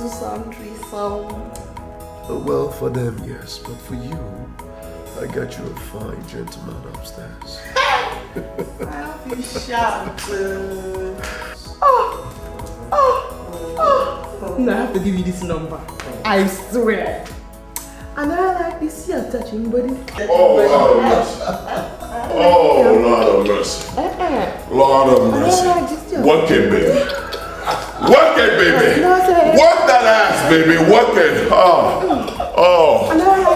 two-some, threesome. Well, for them, yes, but for you, I got you a fine gentleman upstairs. I'll be shocked. No, I have to give you this number. I swear. And I like this here touching body. Oh, Lord of mercy. Oh, Lord of mercy. Lord of mercy. Work it, baby. Work it, baby. Work that ass, baby. Work it. Oh.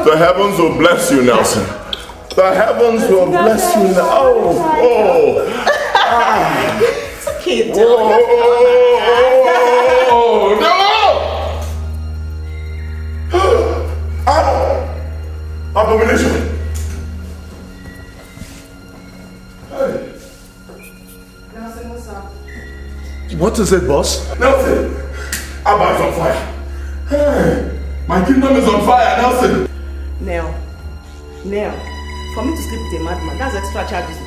The heavens will bless you, Nelson. The heavens will bless you now. Oh. It's okay, no! Abomination. Hey. Nelson, what's up? What is it, boss? Nelson, Abba is on fire. Hey, my kingdom is on fire, Nelson. Now, for me to sleep with a madman, that's extra charges.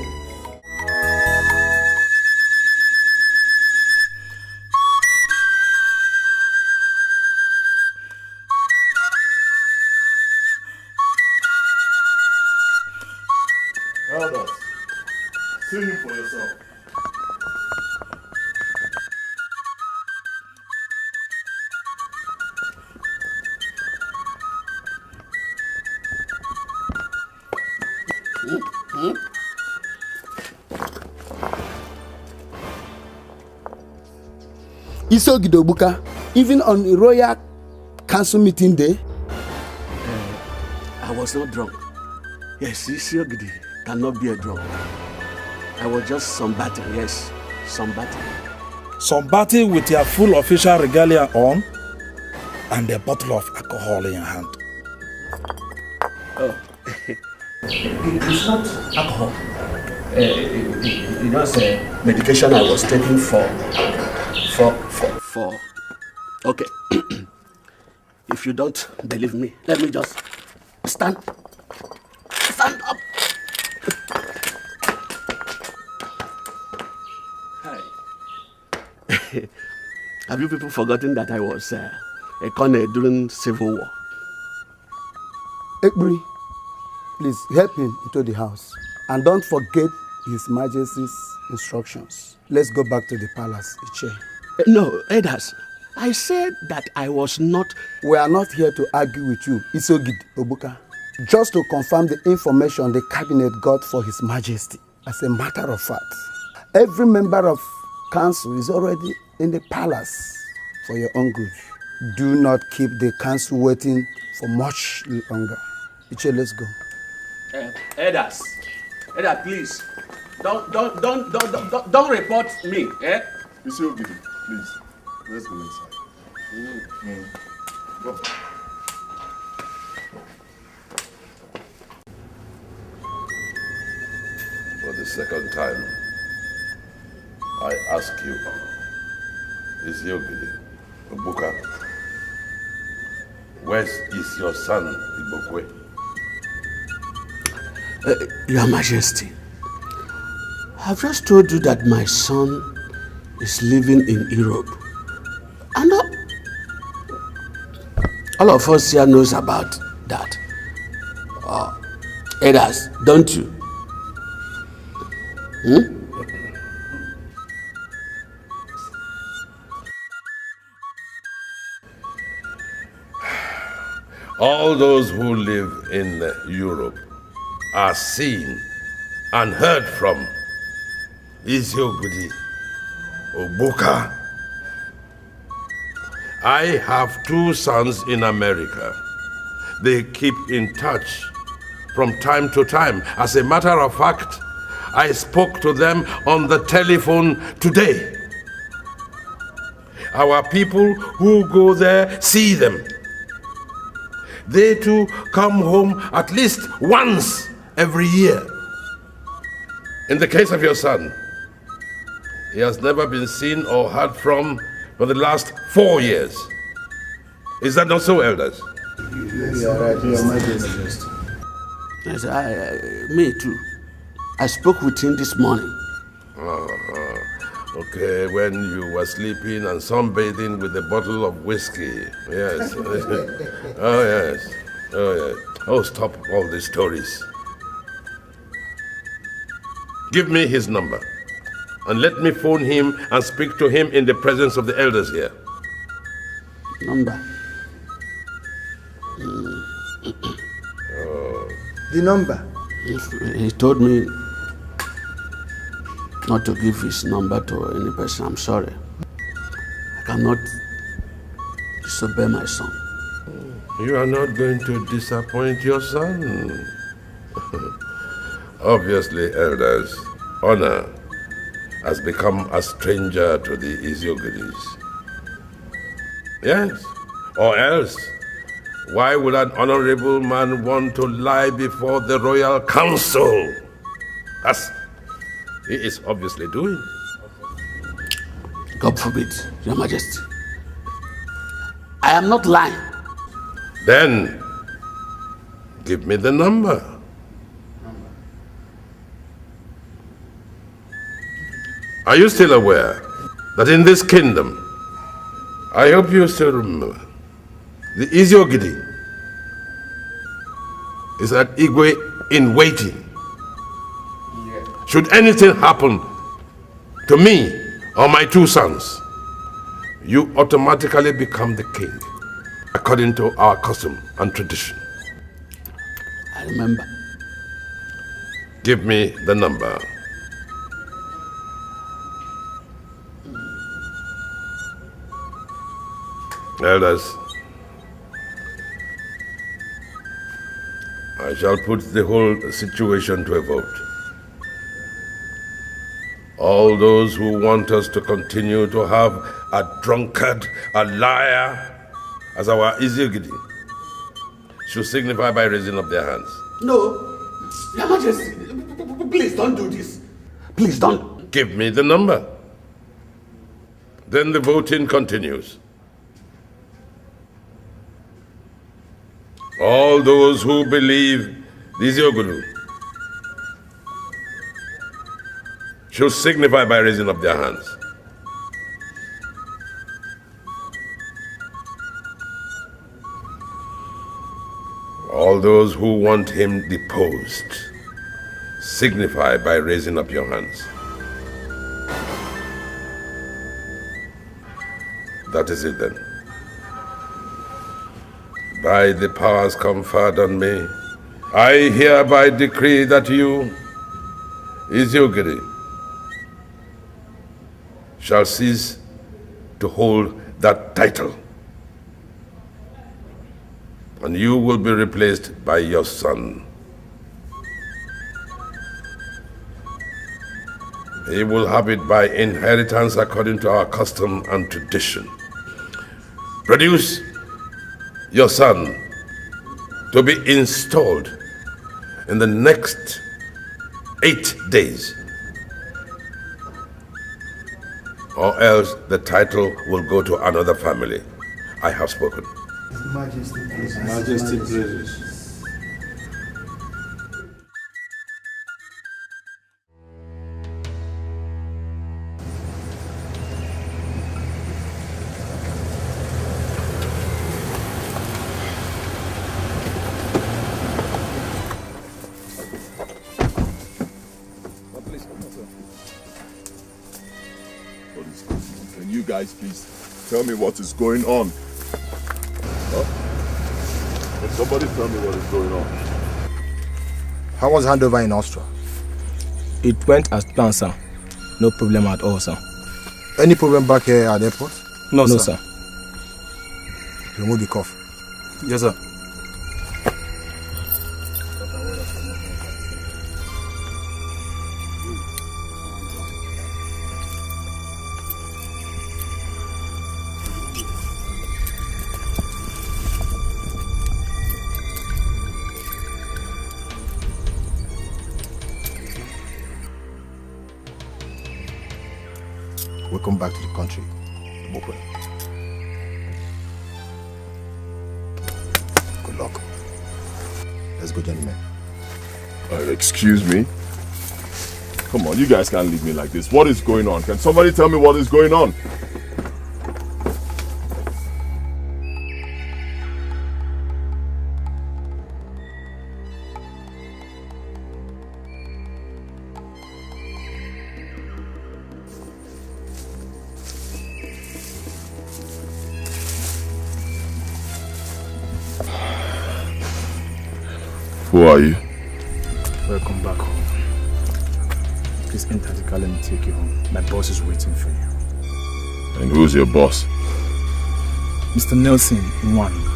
Elders, see him for yourself. Isogidobuka, even on the Royal Council meeting day? I was not drunk. Yes, Isiogidi cannot be a drunk. I was just somebody, yes, somebody. Somebody with your full official regalia on and a bottle of alcohol in your hand. Oh, it's not alcohol. It's medication I was taking for. Okay. If you don't believe me, let me just stand up. Hi. Have you people forgotten that I was a colonel during Civil War? Ekbri, please help him into the house. And don't forget His Majesty's instructions. Let's go back to the palace, Iche. No, Edas, I said that I was not... We are not here to argue with you, Isogid Obuka. Just to confirm the information the cabinet got for His Majesty. As a matter of fact, every member of council is already in the palace for your own good. Do not keep the council waiting for much longer. Iche, let's go. Edas, please, don't report me, eh? Isogidi, please, let's go inside. Go. For the second time, I ask you, Ezeonu, Obuka, where is your son, Igbokwe? Your Majesty, I've just told you that my son is living in Europe. And all of us here knows about that. Edas, don't you? All those who live in Europe are seen and heard from. Ezeonu, Obuka. I have 2 sons in America. They keep in touch from time to time. As a matter of fact, I spoke to them on the telephone today. Our people who go there see them. They too come home at least once every year. In the case of your son, he has never been seen or heard from for the last 4 years. Is that not so, elders? Yes, you are right, Your Majesty. Yes, me too. I spoke with him this morning. Okay, when you were sleeping and sunbathing with a bottle of whiskey. Yes. Oh, yes. Oh, yes. Oh, stop all these stories. Give me his number. And let me phone him and speak to him in the presence of the elders here. Number? The number? He told me not to give his number to any person. I'm sorry. I cannot disobey my son. You are not going to disappoint your son. Obviously, elders, honor has become a stranger to the Ezeonu. Yes, or else, why would an honorable man want to lie before the royal council? As he is obviously doing. God forbid, Your Majesty. I am not lying. Then, give me the number. Are you still aware that in this kingdom, I hope you still remember, the Ezeonu is an Igwe in waiting. Should anything happen to me or my two sons, you automatically become the king, according to our custom and tradition. I remember. Give me the number. Elders, I shall put the whole situation to a vote. All those who want us to continue to have a drunkard, a liar, as our Ezeonu should signify by raising up their hands. No, Your Majesty, please don't do this. Please don't. Give me the number. Then the voting continues. All those who believe the Ezeonu should signify by raising up their hands. All those who want him deposed, signify by raising up your hands. That is it then. By the powers conferred on me, I hereby decree that you, Ezeonu, shall cease to hold that title. And you will be replaced by your son. He will have it by inheritance according to our custom and tradition. Produce your son to be installed in the next 8 days, or else the title will go to another family. I have spoken. Majesty, please. Majesty, please. Can you guys please tell me what is going on? Can somebody tell me what is going on? How was handover in Austria? It went as planned, sir. No problem at all, sir. Any problem back here at the airport? No, sir. Remove the cuff. Yes, sir. Welcome back to the country, Igbokwe. Good luck. Let's go, gentlemen. Excuse me? Come on, you guys can't leave me like this. What is going on? Can somebody tell me what is going on? Who are you? Welcome back home. Please enter the car, let me take you home. My boss is waiting for you. And who's your boss? Mr. Nelson Nwani.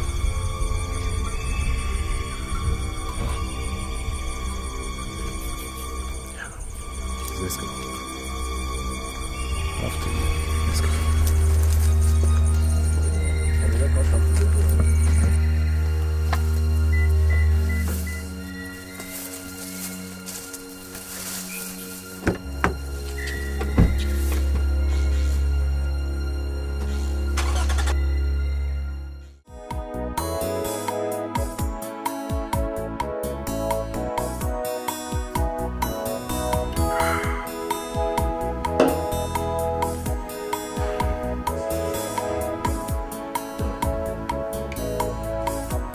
Let's go. After you. Let's go.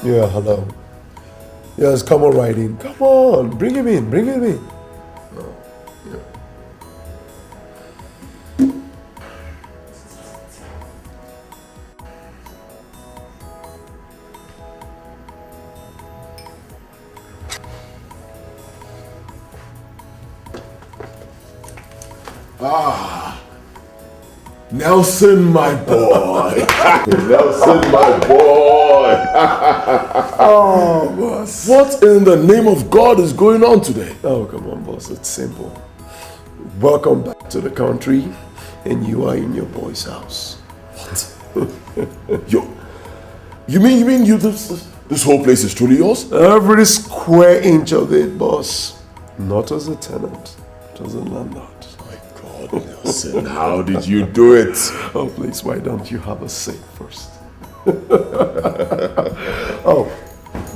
Yeah, hello. Yes, come on right in. Come on, bring him in, bring him in. Oh, Ah, Nelson, my boy. Nelson, my boy. Oh, boss. What in the name of God is going on today? Oh, come on, boss. It's simple. Welcome back to the country, and you are in your boy's house. What? You mean this whole place is truly yours? Every square inch of it, boss. Not as a tenant, but as a landlord. Nelson, how did you do it? Oh, please, why don't you have a seat first? Oh,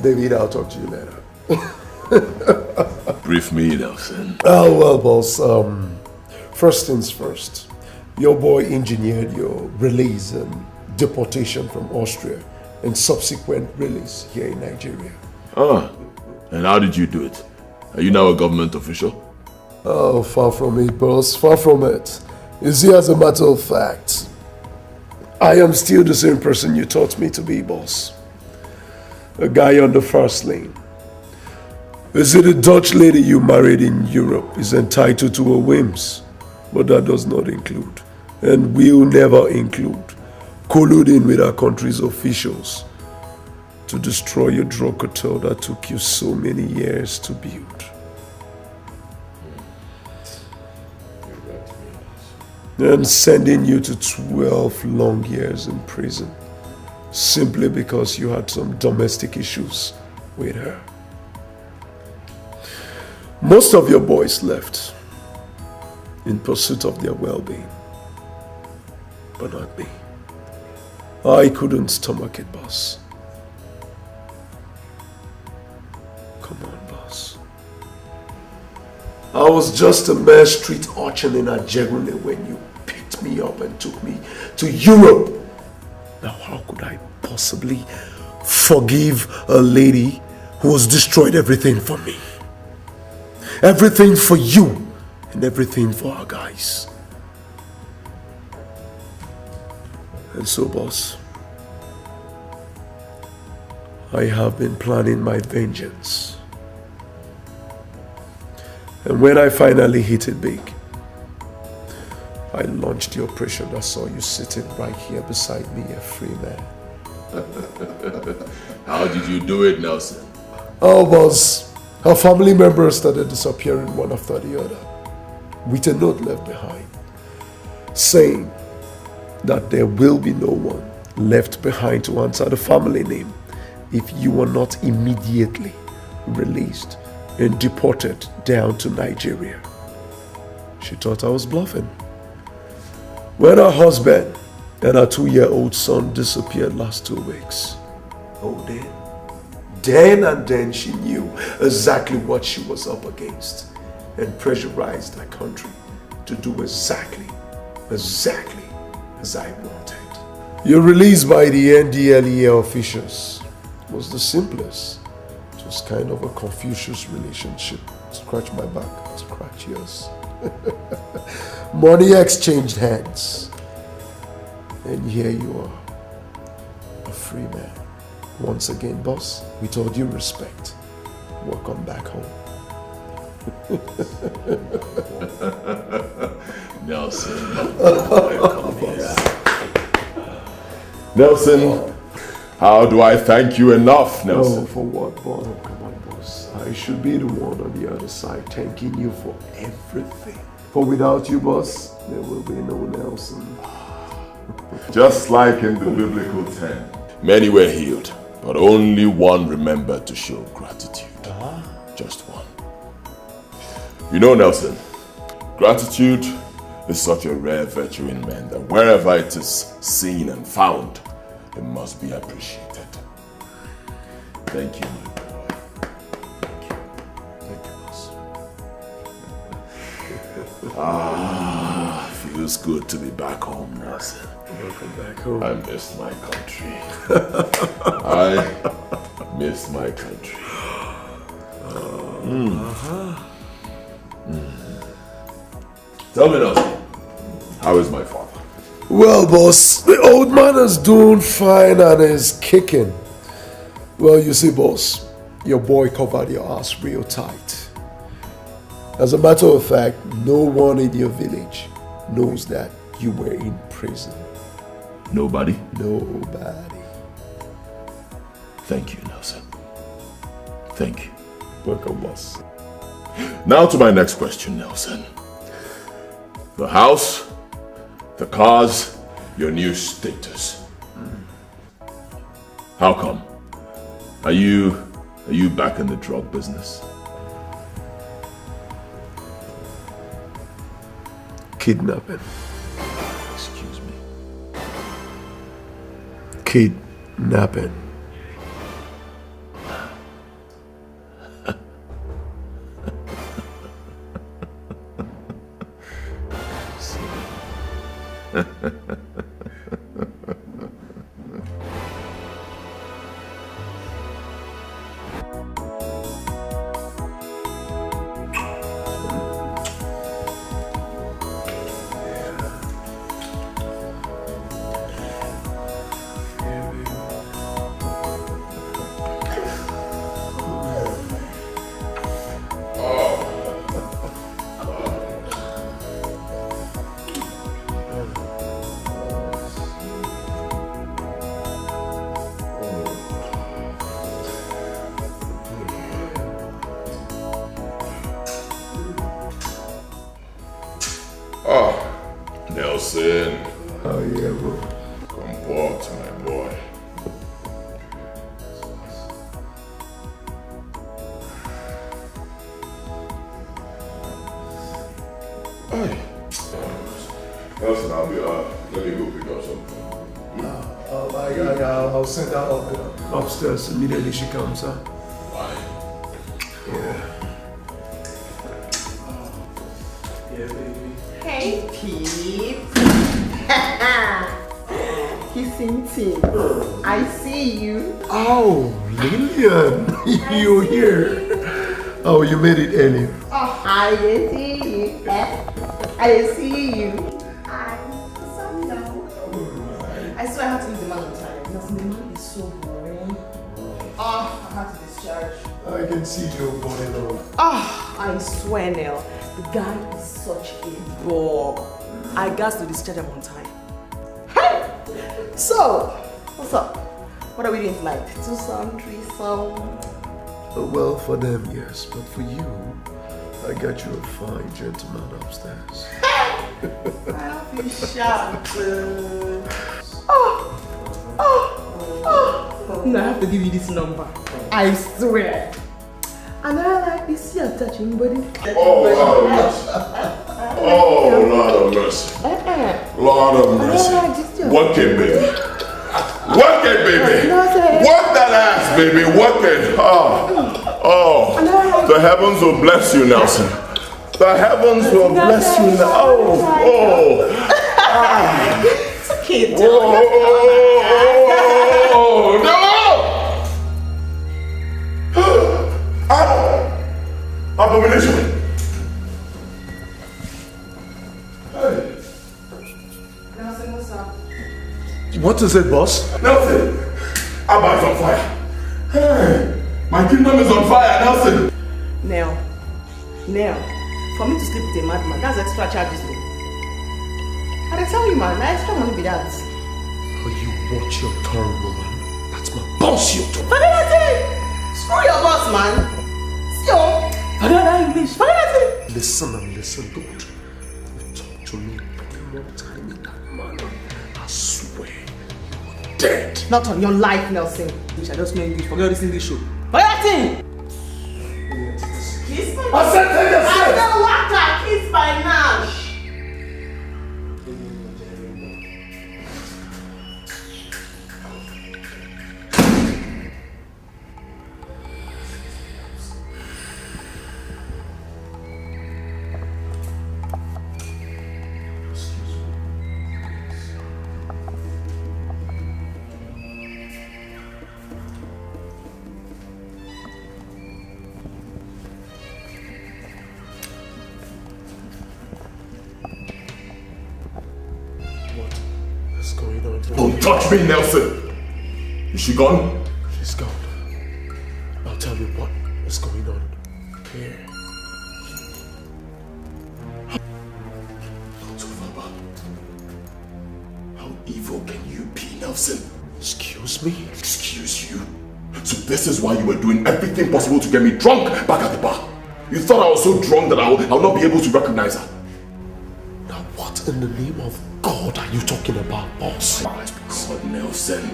David, I'll talk to you later. Brief me, Nelson. Oh, well, boss, first things first. Your boy engineered your release and deportation from Austria and subsequent release here in Nigeria. Ah, and how did you do it? Are you now a government official? Oh, far from it, boss, far from it. You see, as a matter of fact, I am still the same person you taught me to be, boss. A guy on the first lane. You see, the Dutch lady you married in Europe is entitled to her whims, but that does not include, and will never include, colluding with our country's officials to destroy your drug cartel that took you so many years to build. And sending you to 12 long years in prison simply because you had some domestic issues with her. Most of your boys left in pursuit of their well-being, but not me. I couldn't stomach it, boss. Come on, boss. I was just a mere street urchin in Ajegune when you picked me up and took me to Europe. Now, how could I possibly forgive a lady who has destroyed everything for me? Everything for you and everything for our guys. And so, boss, I have been planning my vengeance. And when I finally hit it big, I launched the operation that saw you sitting right here beside me, a free man. How did you do it, Nelson? Oh, boss, her family members started disappearing one after the other, with a note left behind, saying that there will be no one left behind to answer the family name if you are not immediately released and deported down to Nigeria. She thought I was bluffing. When her husband and her 2-year-old son disappeared last 2 weeks, oh, then she knew exactly what she was up against. and pressurized our country to do exactly as I wanted. Your release by the NDLEA officials was the simplest. It was kind of a Confucius relationship. Scratch my back, scratch yours. Money exchanged hands. And here you are, a free man. Once again, boss, with all due respect, welcome back home. Nelson, welcome here. Nelson, how do I thank you enough, Nelson? Oh, for what, boss? Oh, come on, boss. I should be the one on the other side thanking you for everything. For without you, boss, there will be no Nelson. Just like in the biblical 10, many were healed, but only one remembered to show gratitude. Just one. You know, Nelson, gratitude is such a rare virtue in men that wherever it is seen and found, it must be appreciated. Thank you, my boy. Thank you. Thank you, boss. Feels good to be back home, Nelson. Welcome back home. I miss my country. I miss my country. Tell me, Nelson, how is my father? Well, boss, the old man is doing fine and is kicking. Well, you see, boss, your boy covered your ass real tight. As a matter of fact, no one in your village knows that you were in prison. Nobody? Nobody. Thank you, Nelson. Thank you. Welcome, boss. Now to my next question, Nelson. The house, the cars, your new status. How come? Are you back in the drug business? Kidnapping. Excuse me. Kidnapping. Nelson. Oh yeah, bro. Comport, my boy. Hey. Nelson, let me go pick up something. I'll send her up upstairs immediately she comes, huh? Why? Yeah. Yeah, baby. Hey, Pete. Kissing team. I see you. Oh, Lillian, you're here. Oh, you made it early. Oh, I didn't see you. I didn't see you. I swear I have to leave the man on time. Because the man is so boring. Oh, I have to discharge. I can see your body now. Oh, I swear, Neil. The guy is such a bore. I got to discharge him on time. Hey! So, what's up? What are we doing tonight? Two-some, threesome? Well, for them, yes. But for you, I got you a fine gentleman upstairs. I'll be shocked. No, I have to give you this number. I swear. And I like this your touching body. Oh, Lord of mercy. Oh, Lord of mercy. Lord of mercy. Work it, baby. Work it, baby. Work that ass, baby. Work it. Oh, the heavens will bless you, Nelson. The heavens will bless you now. Oh. It's okay, Oh, no! Abomination! Hey. Nelson, what's up? What is it, boss? Nelson! Abba is on fire. Hey, my kingdom is on fire, Nelson! Nell, for me to sleep with a madman, that's extra charges, though. I tell you, man, that extra money be that. Oh, you watch your tongue, woman. That's my boss, you talk. Badiaki! Screw your boss, man. See you. Forget English. Badiaki! Listen and listen, don't you talk to me one more time in that manner. I swear you're dead. Not on your life, Nelson. Which I just know English. Forget this English show. Badiaki! Kiss my I said take a I don't want that kiss by now. Don't touch me, Nelson! Is she gone? She's gone. I'll tell you what is going on here. How evil can you be, Nelson? Excuse me? Excuse you? So this is why you were doing everything possible to get me drunk back at the bar? You thought I was so drunk that I'll not be able to recognize her? Now what in the name of God are you talking about, boss? My God, Nelson.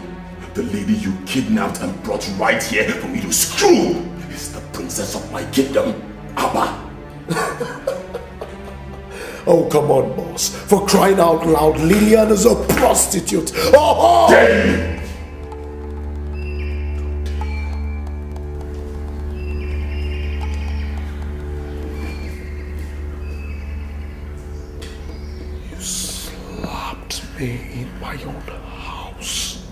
The lady you kidnapped and brought right here for me to screw is the princess of my kingdom, Abba. Oh, come on, boss. For crying out loud, Lillian is a prostitute. Oh! Damn! In my own house.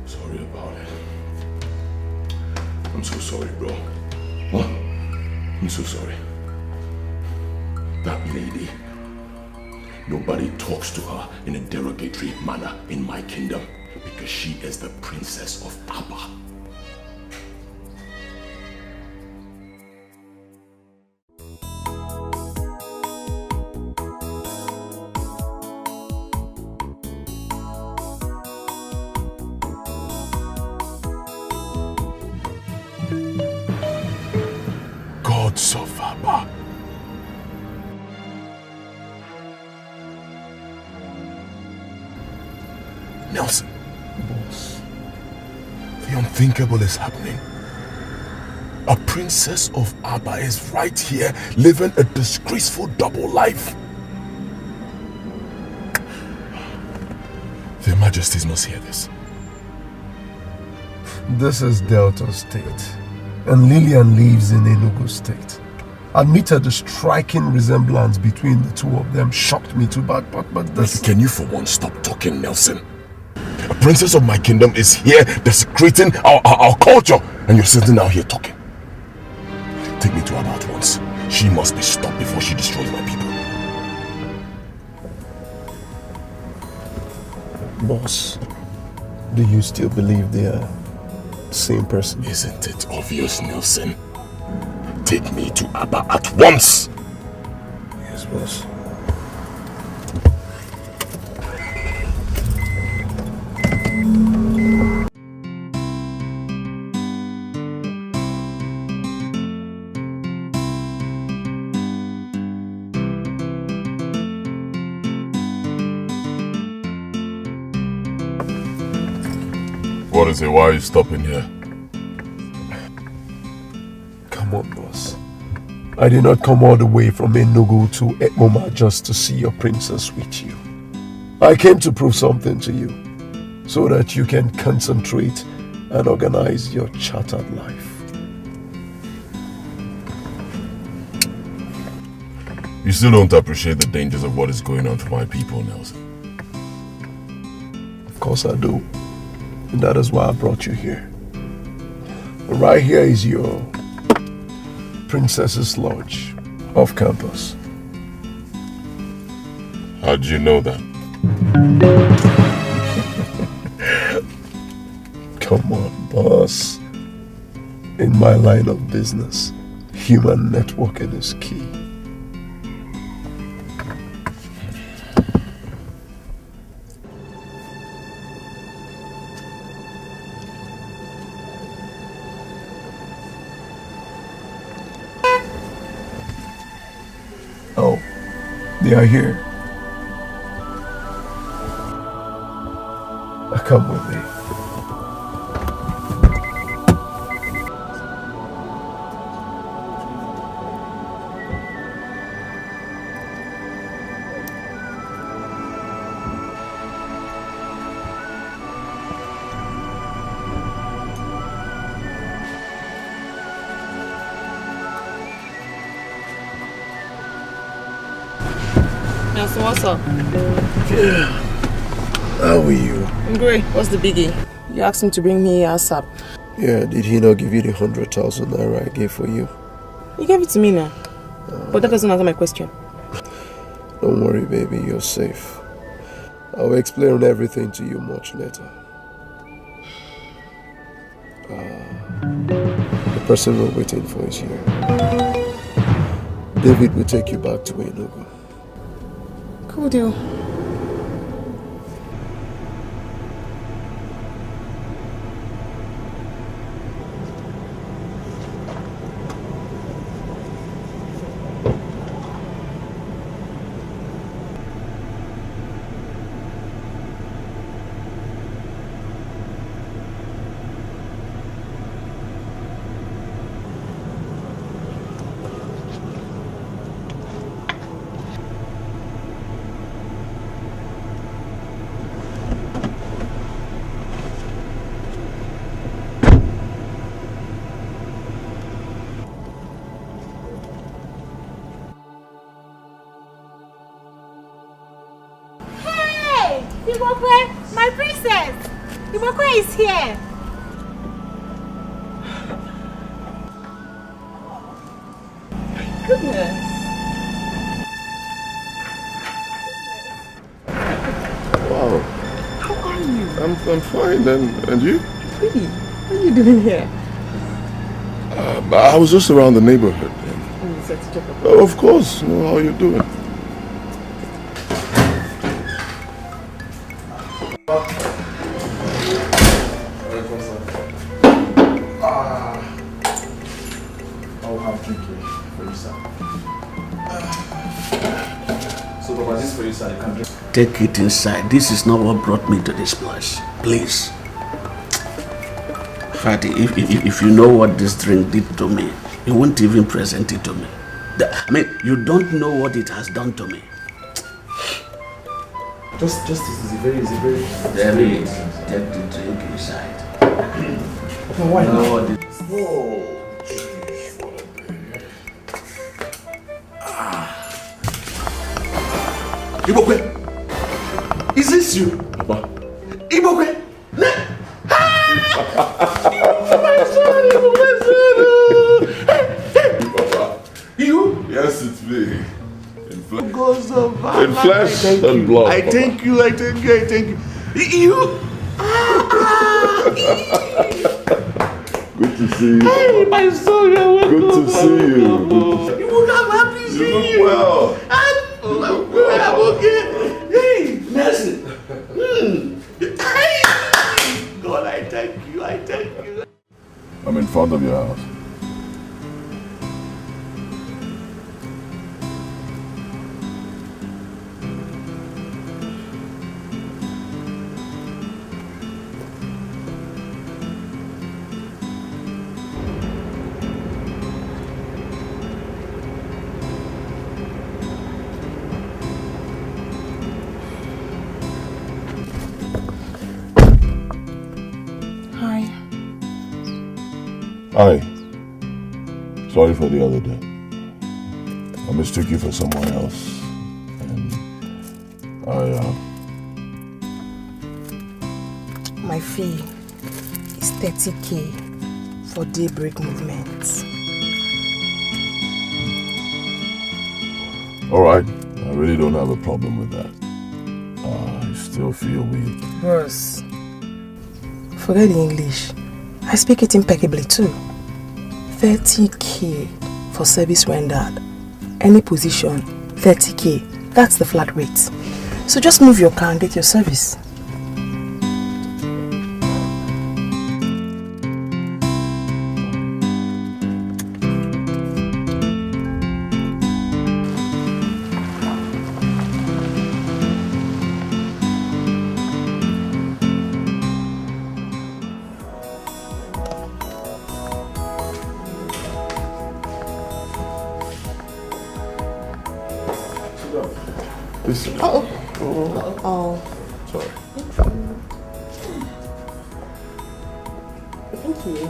Sorry about it. I'm so sorry, bro. What? I'm so sorry. That lady, nobody talks to her in a derogatory manner in my kingdom because she is the princess of Abba. Gods of Abba. Nelson. Boss. The unthinkable is happening. A princess of Abba is right here living a disgraceful double life. Their Majesties must hear this. This is Delta State, and Lillian lives in Enugu State. Admitted the striking resemblance between the two of them shocked me too bad, but this... Can you for once stop talking, Nelson? A princess of my kingdom is here desecrating our culture, and you're sitting out here talking. Take me to her at once. She must be stopped before she destroys my people. Boss, do you still believe they are the same person? Isn't it obvious, Nelson? Take me to Abba at once! Yes, boss. What is it? Why are you stopping here? Come on, boss. I did not come all the way from Enugu to Ekmoma just to see your princess with you. I came to prove something to you. so that you can concentrate and organize your chartered life. You still don't appreciate the dangers of what is going on to my people, Nelson. Of course I do. And that is why I brought you here. Right here is your Princess's Lodge off campus. How'd you know that? Come on, boss. In my line of business, human networking is key. Oh, they are here. Come with me. Nelson, what's up? Yeah. How are you? I'm great. What's the biggie? You asked him to bring me ASAP. Yeah, did he not give you the 100,000 naira I gave for you? He gave it to me now. But that doesn't answer my question. Don't worry, baby, you're safe. I'll explain everything to you much later. The person we're waiting for is here. David will take you back to Enugu. Cool deal. Igbokwe, my princess! Igbokwe is here! Goodness. Wow. How are you? I'm fine, and you? Really? What are you doing here? I was just around the neighborhood. Oh, such a joke. Oh, of course. How are you doing? I'll have drink here for you, sir. So, Papa, this for you, sir. You can drink. Take it inside. This is not what brought me to this place. Please. Fatty, if you know what this drink did to me, you won't even present it to me. I mean, you don't know what it has done to me. Just this is very David, take the drink inside. Okay, why you know not? what it is? Igbokwe, is this you? Abba. Igbokwe! My son! You? Yes, it's me. In flesh, Goes over. in flesh and blood. I thank you. You? Good to see you. Hey, my son, you're welcome. Good to see you. You look happy to see You look well. I'm okay. Hey, Nelson. God, I thank you. I'm in front of your house. Hi. Sorry for the other day. I mistook you for someone else. And my fee is 30K for daybreak movements. Alright, I really don't have a problem with that. I still feel weak. Bros, forget the English. I speak it impeccably too. 30K for service rendered. Any position, 30K. That's the flat rate. So just move your car and get your service. Sorry. Thank you.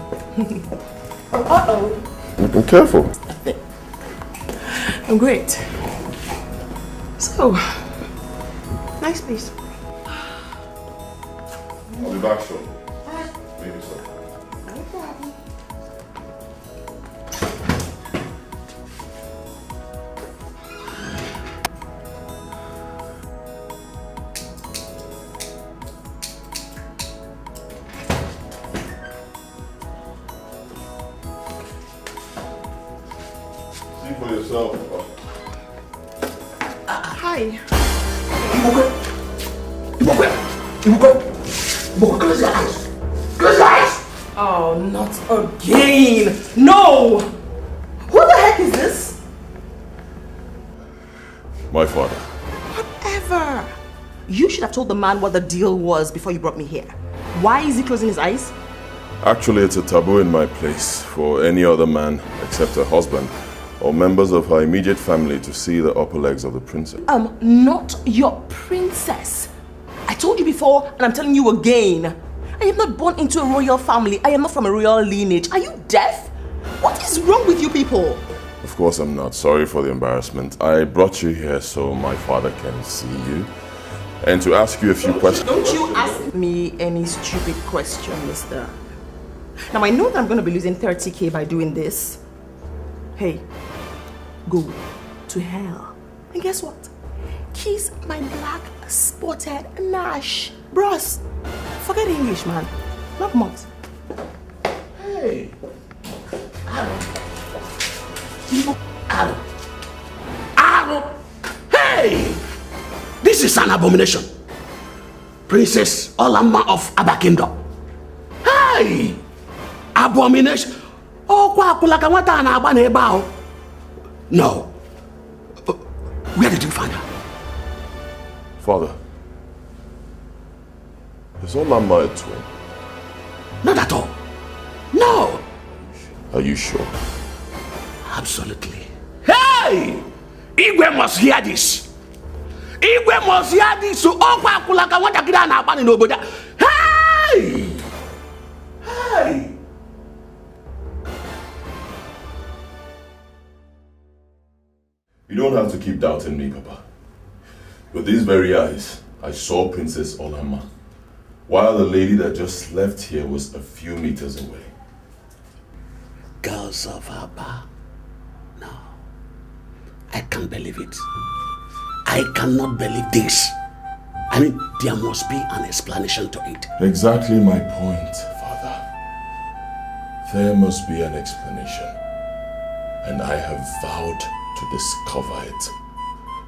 Uh-oh. Be careful. I'm great. So, nice place. I'll be back shortly. Maybe so. No problem. See for yourself. Hi. Igbokwe, close your eyes. Close your eyes. Oh, not again. No. Who the heck is this? My father. Whatever. You should have told the man what the deal was before you brought me here. Why is he closing his eyes? Actually, it's a taboo in my place for any other man except her husband or members of her immediate family to see the upper legs of the princess. Not your princess. I told you before and I'm telling you again. I am not born into a royal family. I am not from a royal lineage. Are you deaf? What is wrong with you people? Of course I'm not. Sorry for the embarrassment. I brought you here so my father can see you and to ask you a few questions. Don't you ask me any stupid question, mister. Now I know that I'm going to be losing 30K by doing this. Hey, go to hell. And guess what? Kiss my black spotted Nash. Bros, forget English, man. Not much. Hey. Aaron. Hey! This is an abomination. Princess Olama of Abba Kingdom. Hey! Abomination. Oh, no. Where did you find her? Father, is Olama a twin? Not at all. No. Are you sure? Absolutely. Hey! Igwe must hear this. Igwe must hear this. So, hey! Hey! You don't have to keep doubting me, Papa. With these very eyes, I saw Princess Olama, while the lady that just left here was a few meters away. Girls of Abba. No. I can't believe it. I cannot believe this. I mean, there must be an explanation to it. Exactly my point, Father. There must be an explanation. And I have vowed to discover it.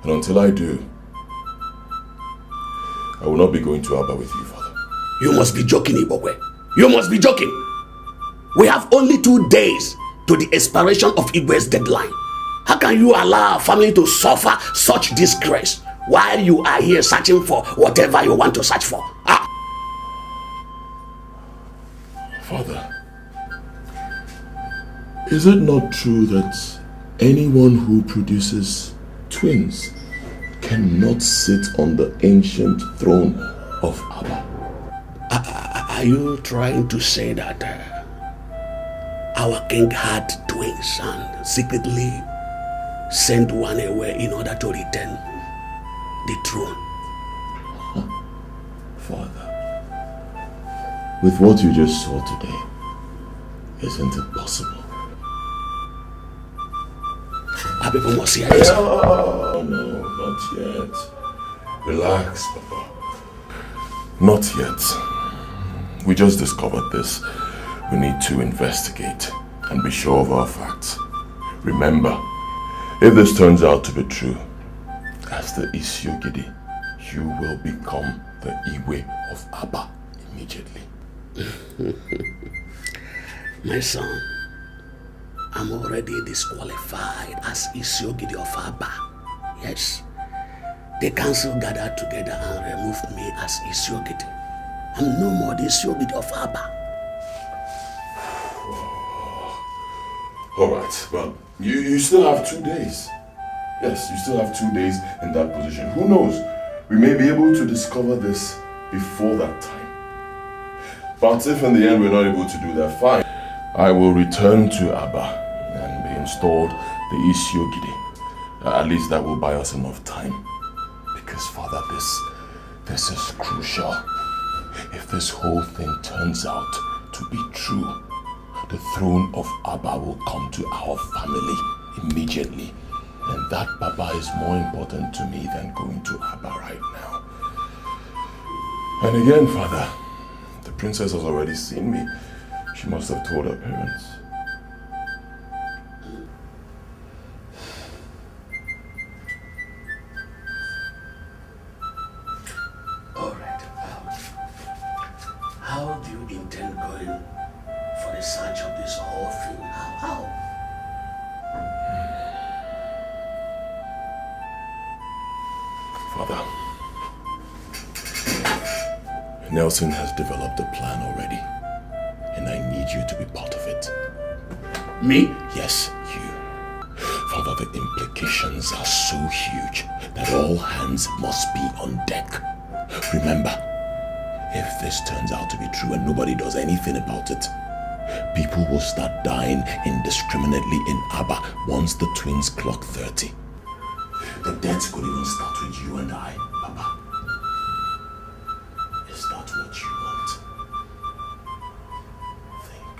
And until I do, I will not be going to Abba with you, Father. You must be joking, Igbokwe. You must be joking. We have only 2 days to the expiration of Igwe's deadline. How can you allow our family to suffer such disgrace while you are here searching for whatever you want to search for? Ah. Father, is it not true that anyone who produces twins cannot sit on the ancient throne of Abba? Are you trying to say that our king had twins and secretly sent one away in order to retain the throne. Father, with what you just saw today, isn't it possible? Our people must hear it. Oh, no, not yet. Relax, Papa. Not yet. We just discovered this. We need to investigate and be sure of our facts. Remember, if this turns out to be true, as the Isiogidi, you will become the Iwe of Abba immediately. My son, I'm already disqualified as Isiogidi of Abba. Yes. The council gathered together and removed me as Isiogidi. I'm no more the Isiogidi of Abba. Alright, well, you still have 2 days. Yes, you still have 2 days in that position. Who knows? We may be able to discover this before that time. But if in the end we're not able to do that, fine. I will return to Abba and be installed the Isiogidi. At least that will buy us enough time. Because, Father, this is crucial. If this whole thing turns out to be true, the throne of Abba will come to our family immediately. And that, Papa, is more important to me than going to Abba right now. And again, Father, the princess has already seen me. She must have told her parents. Alright. How do you intend going for the search of this whole thing? How? Father, Nelson has developed a plan already, and I need you to be part of it. Me? Yes, you. Father, the implications are so huge that all hands must be on deck. Remember, if this turns out to be true and nobody does anything about it, people will start dying indiscriminately in Abba once the twins clock 30. The death could even start with you and I, Papa. Is that what you want? Think.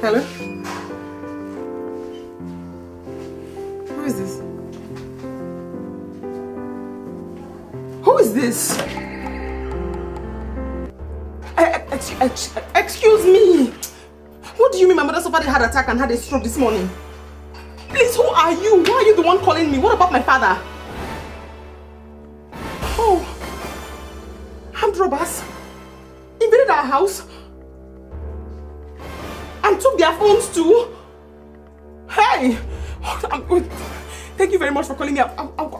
Hello? Who is this? Who is this? Excuse me. What do you mean my mother suffered a heart attack and had a stroke this morning? Please, who are you? Why are you the one calling me? What about my father? Oh, armed robbers invaded our house and took their phones too. Hey! Thank you very much for calling me. I'm on my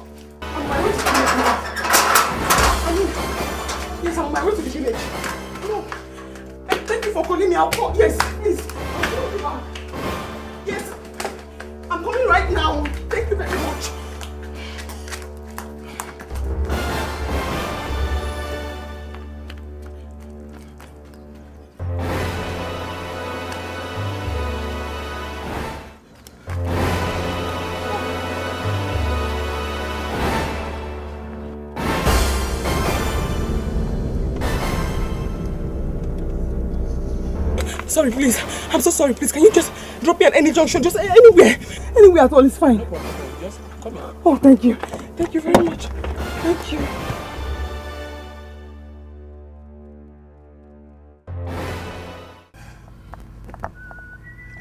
way to the village. Yes, I'm on my way to the village. No. Thank you for calling me. I'll call. Yes, please. I'll call you back. Yes. I'm coming right now. Thank you very much. Sorry, please. I'm so sorry, please. Can you just drop me at any junction? Just anywhere. Anywhere at all is fine. No problem. Just come here. Oh, thank you. Thank you very much. Thank you.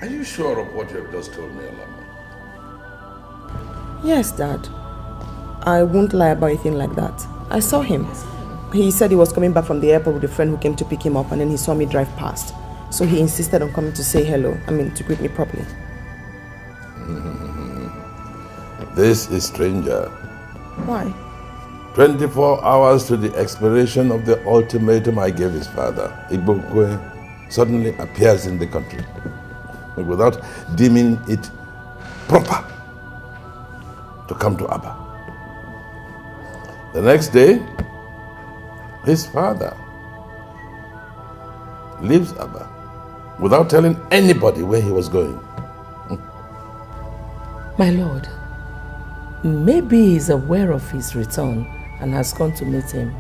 Are you sure of what you have just told me, Alama? Yes, Dad. I won't lie about anything like that. I saw him. He said he was coming back from the airport with a friend who came to pick him up, and then he saw me drive past. So he insisted on coming to say hello. To greet me properly. This is stranger. Why? 24 hours to the expiration of the ultimatum I gave his father, Igbokwe suddenly appears in the country without deeming it proper to come to Abba. The next day, his father leaves Abba without telling anybody where he was going. My lord, maybe he's aware of his return and has gone to meet him.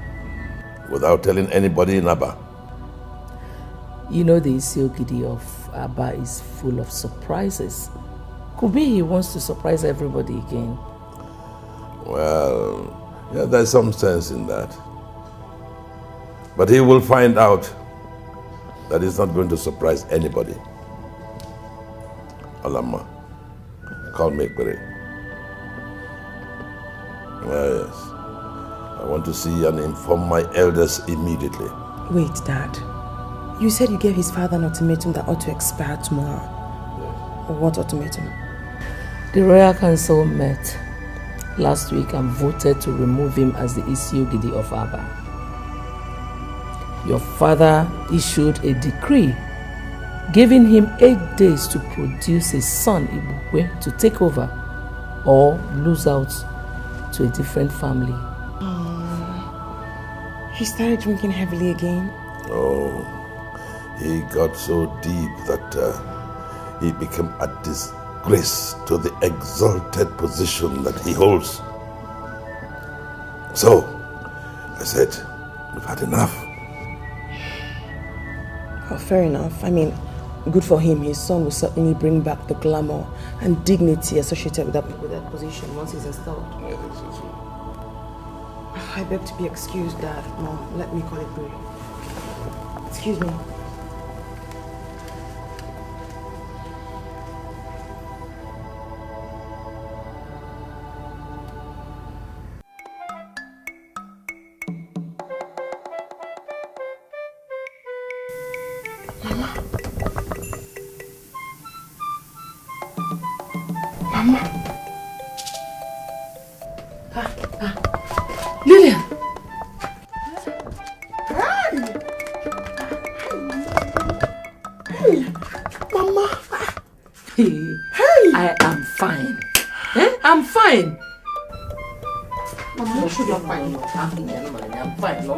Without telling anybody in Abba. You know the Isiogidi of Abba is full of surprises. Could be he wants to surprise everybody again. Well, yeah, there's some sense in that. But he will find out that he's not going to surprise anybody. Alama, call me Egbere. Well, yes. I want to see and inform my elders immediately. Wait, Dad. You said you gave his father an ultimatum that ought to expire tomorrow. Yes. What ultimatum? The Royal Council met last week and voted to remove him as the Isiogidi of Abba. Your father issued a decree giving him 8 days to produce his son Igbokwe to take over or lose out to a different family. He started drinking heavily again. Oh, he got so deep that he became a disgrace to the exalted position that he holds. So, I said, we've had enough. Oh, fair enough. I mean, good for him. His son will certainly bring back the glamour and dignity associated with that position once he's installed. I think so too. I beg to be excused, Dad. Mom, let me call it brief. Excuse me. Lillian! Mama! Hey! I am fine. I'm fine. Mama, you should be fine. I'm fine. No,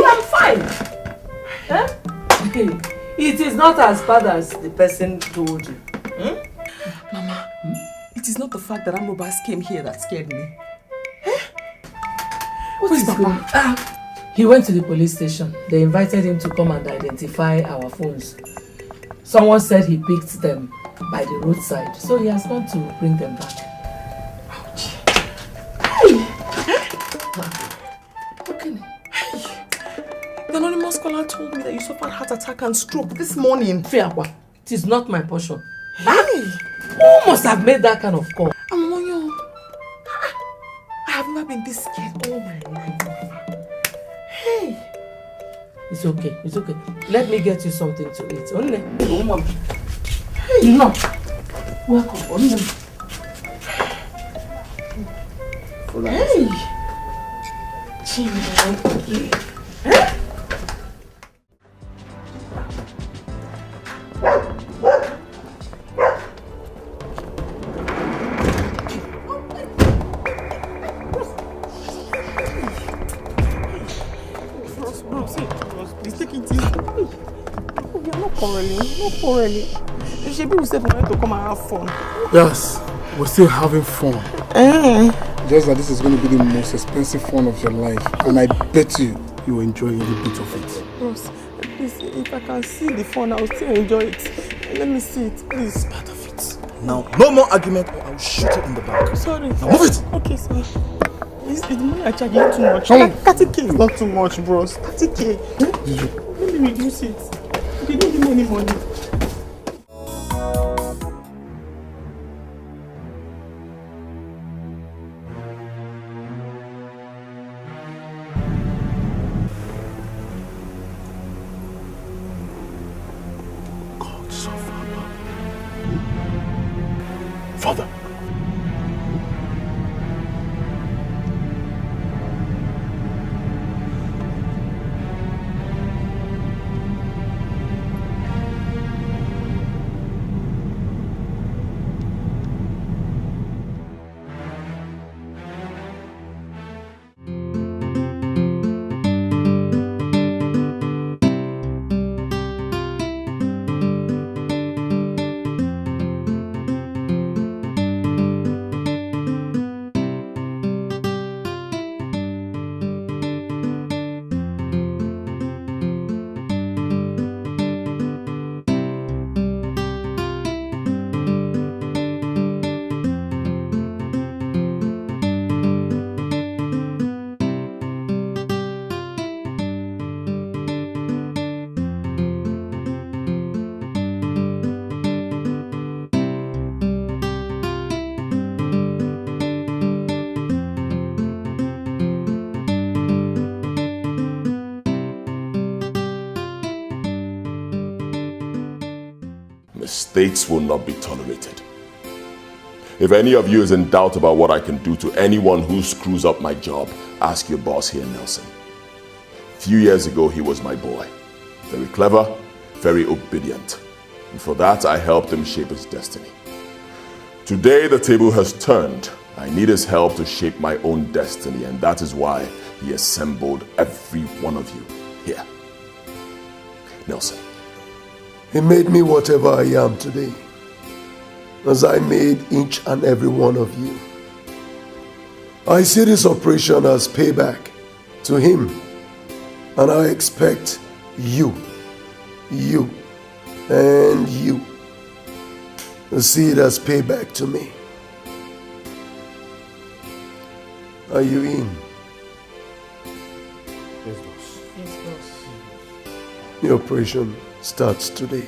I'm fine. It is not as bad as the person told you. Mama, it is not the fact that Amrobas came here that scared me. What is Papa? He went to the police station. They invited him to come and identify our phones. Someone said he picked them by the roadside, so he has gone to bring them back. Ouch. Okay. The anonymous caller told me that you suffered heart attack and stroke this morning. Fiakwa, it is not my portion. Who must have made that kind of call? Amonyo, I have never been this scared all my life. Hey. It's okay, it's okay. Let me get you something to eat. Only. Hey. No. Welcome. Only. Hey. Chimney. People said we wanted to come and have fun. Yes, we're still having fun. Just that this is going to be the most expensive fun of your life, and I bet you will enjoy every bit of it. Bros, please, if I can see the fun, I will still enjoy it. Let me see it, please. Part of it. Now, no more argument, or I will shoot it in the back. Sorry. Now move it. Okay, sorry. Is the money I charge you too much? 30k is not too much, bros. 30k. Let me reduce it. You didn't give me any money. Mistakes will not be tolerated. If any of you is in doubt about what I can do to anyone who screws up my job, ask your boss here, Nelson. A few years ago, he was my boy. Very clever, very obedient. And for that, I helped him shape his destiny. Today, the table has turned. I need his help to shape my own destiny, and that is why he assembled every one of you here. Nelson. He made me whatever I am today, as I made each and every one of you. I see this operation as payback to him, and I expect you, and you to see it as payback to me. Are you in? Yes, boss. Yes, boss. The operation starts today.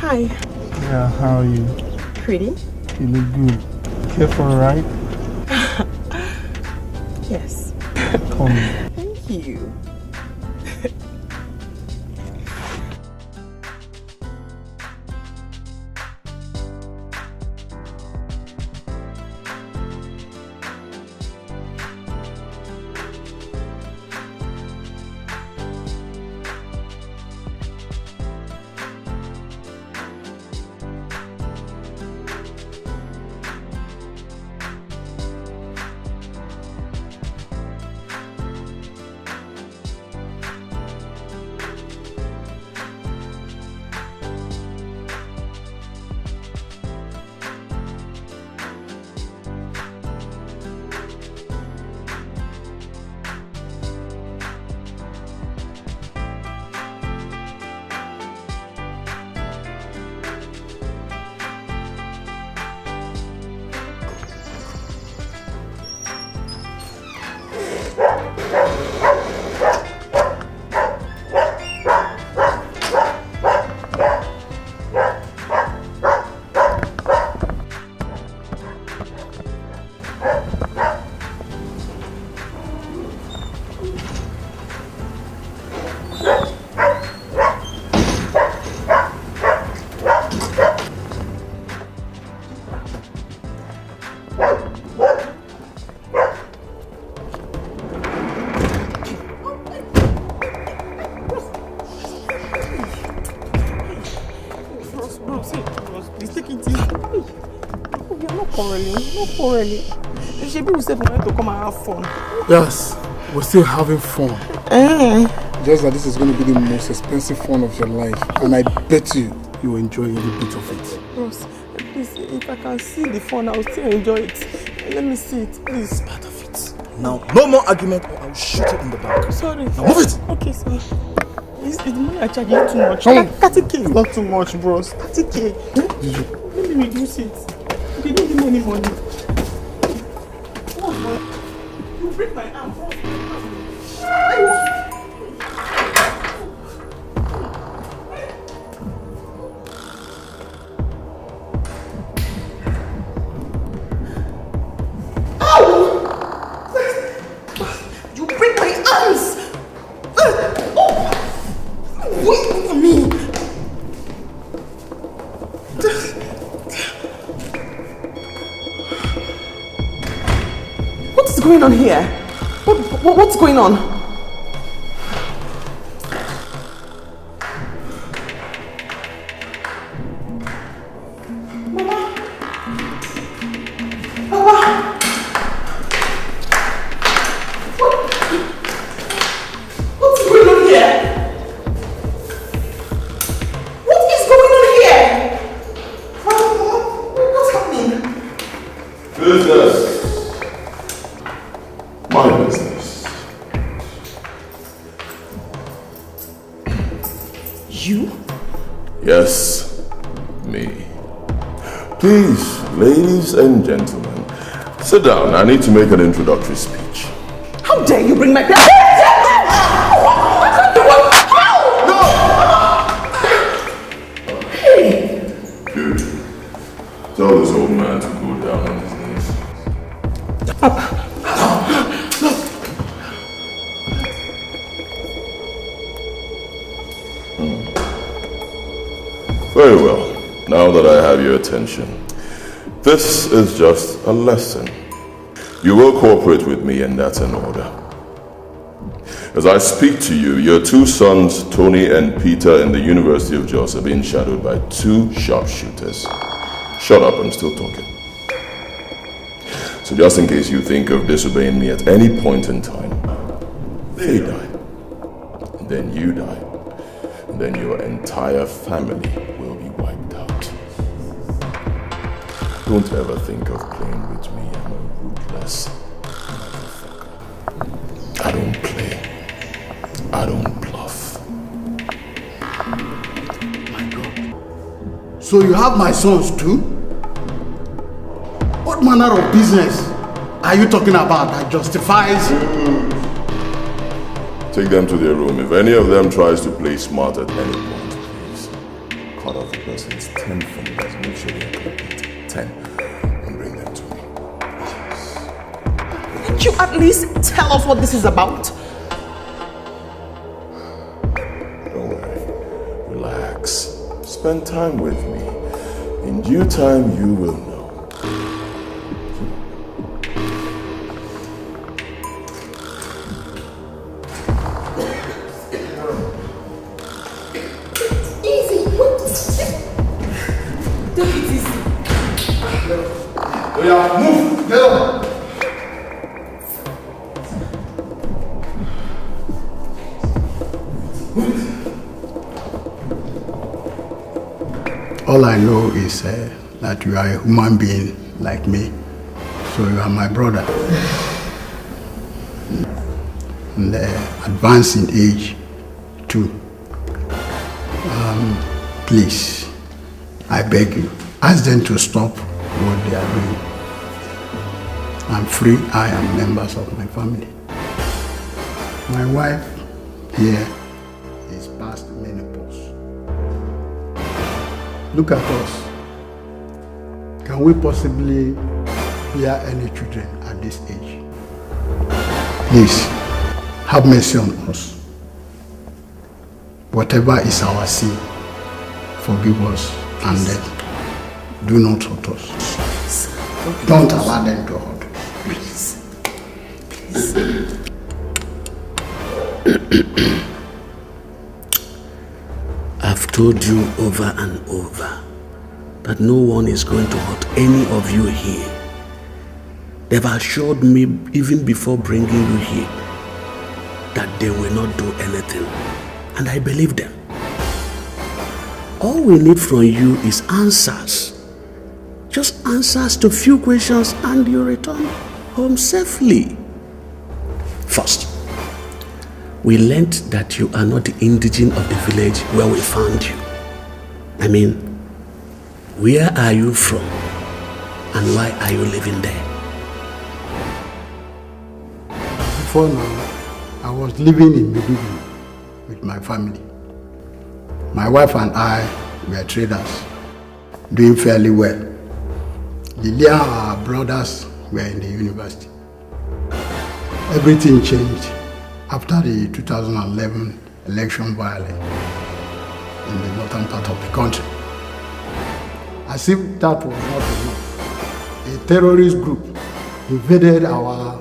Hi. Yeah, how are you? Pretty. You look good. Care for a ride? Yes. Come. Thank you. People said we wanted to come and have fun. Yes, we're still having fun. Just that this is going to be the most expensive fun of your life, and I bet you will enjoy every bit of it. Bros, please, if I can see the fun, I will still enjoy it. Let me see it, please. Part of it. Now, no more argument, or I will shoot it in the back. Sorry. Now move it. Okay, sorry. Is the money I charge you too much? 30k is not too much, bros. 30k. Let me reduce it. You didn't give me any money. You break my arm, bro. You break my arms! Wait for me! What's going on here? What's going on? Mama! Yes, me. Please, ladies and gentlemen, sit down. I need to make an introductory speech. How dare you bring my pen? Dude, tell this old man to go down on his knees. Very well. Now that I have your attention, this is just a lesson. You will cooperate with me, and that's an order. As I speak to you, your two sons, Tony and Peter, in the University of Jos are being shadowed by two sharpshooters. Shut up, I'm still talking. So just in case you think of disobeying me at any point in time, they die. And then you die. And then your entire family will be wiped out. Don't ever think of playing with me. I'm a ruthless motherfucker. I don't play. I don't bluff. My God. So you have my sons too? What manner of business are you talking about that justifies? Take them to their room. If any of them tries to play smart at any point, please cut off the person's 10 fingers. Make sure they are complete. 10. And bring them to me. Can't you at least tell us what this is about? Don't worry. Relax. Spend time with me. In due time, you will know. Move! Get up! All I know is that you are a human being like me. So you are my brother. And advanced in age too. Please, I beg you, ask them to stop what they are doing. I'm free, I am members of my family. My wife here is past menopause. Look at us. Can we possibly bear any children at this age? Please, have mercy on us. Whatever is our sin, forgive us and then do not hurt us. Don't allow them to hurt. Please. I've told you over and over that no one is going to hurt any of you here. They've assured me even before bringing you here that they will not do anything, and I believe them. All we need from you is answers. Just answers to few questions and you return home safely. First, we learned that you are not the indigene of the village where we found you. I mean, where are you from and why are you living there? Before now, I was living in Meduguri with my family. My wife and I were traders, doing fairly well. Lilia and our brothers were in the university. Everything changed after the 2011 election violence in the northern part of the country. As if that was not enough, a terrorist group invaded our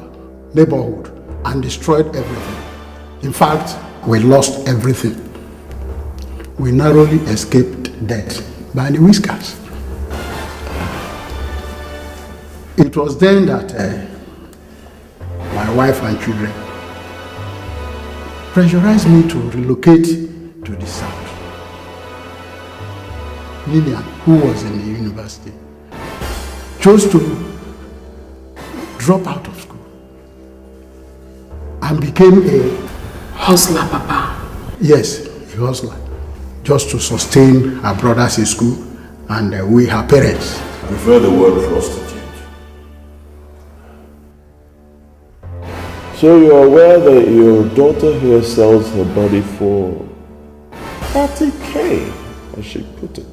neighborhood and destroyed everything. In fact, we lost everything. We narrowly escaped death by the whiskers. It was then that my wife and children pressurized me to relocate to the south. Lillian, who was in the university, chose to drop out of school and became a hustler, Papa. Yes, a hustler. just to sustain her brothers in school and we, her parents. I prefer the word prostitute. So you're aware that your daughter here sells her body for 30K, as she put it.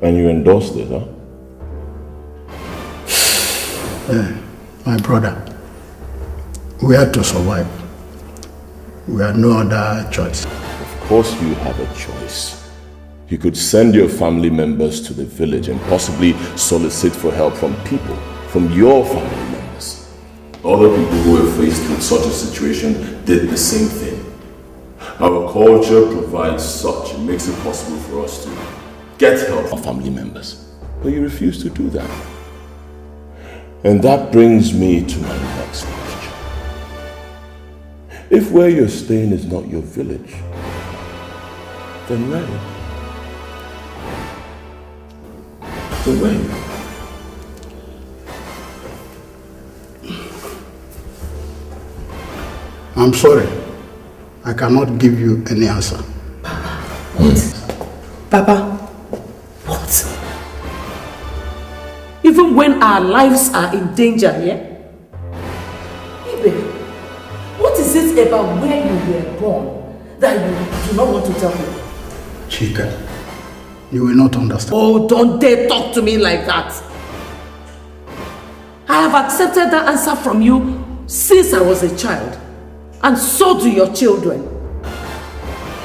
And you endorsed it, huh? My brother, we had to survive. We had no other choice. Of course you have a choice. You could send your family members to the village and possibly solicit for help from people, from your family members. Other people who were faced with such a situation did the same thing. Our culture provides such, it makes it possible for us to get help from family members. But you refuse to do that. And that brings me to my next question. If where you're staying is not your village, then where? Then where? I'm sorry. I cannot give you any answer. Papa, what? Even when our lives are in danger here? Ibe, what is it about where you were born that you do not want to tell me? Chika, you will not understand. Oh, don't dare talk to me like that. I have accepted that answer from you since I was a child. And so do your children.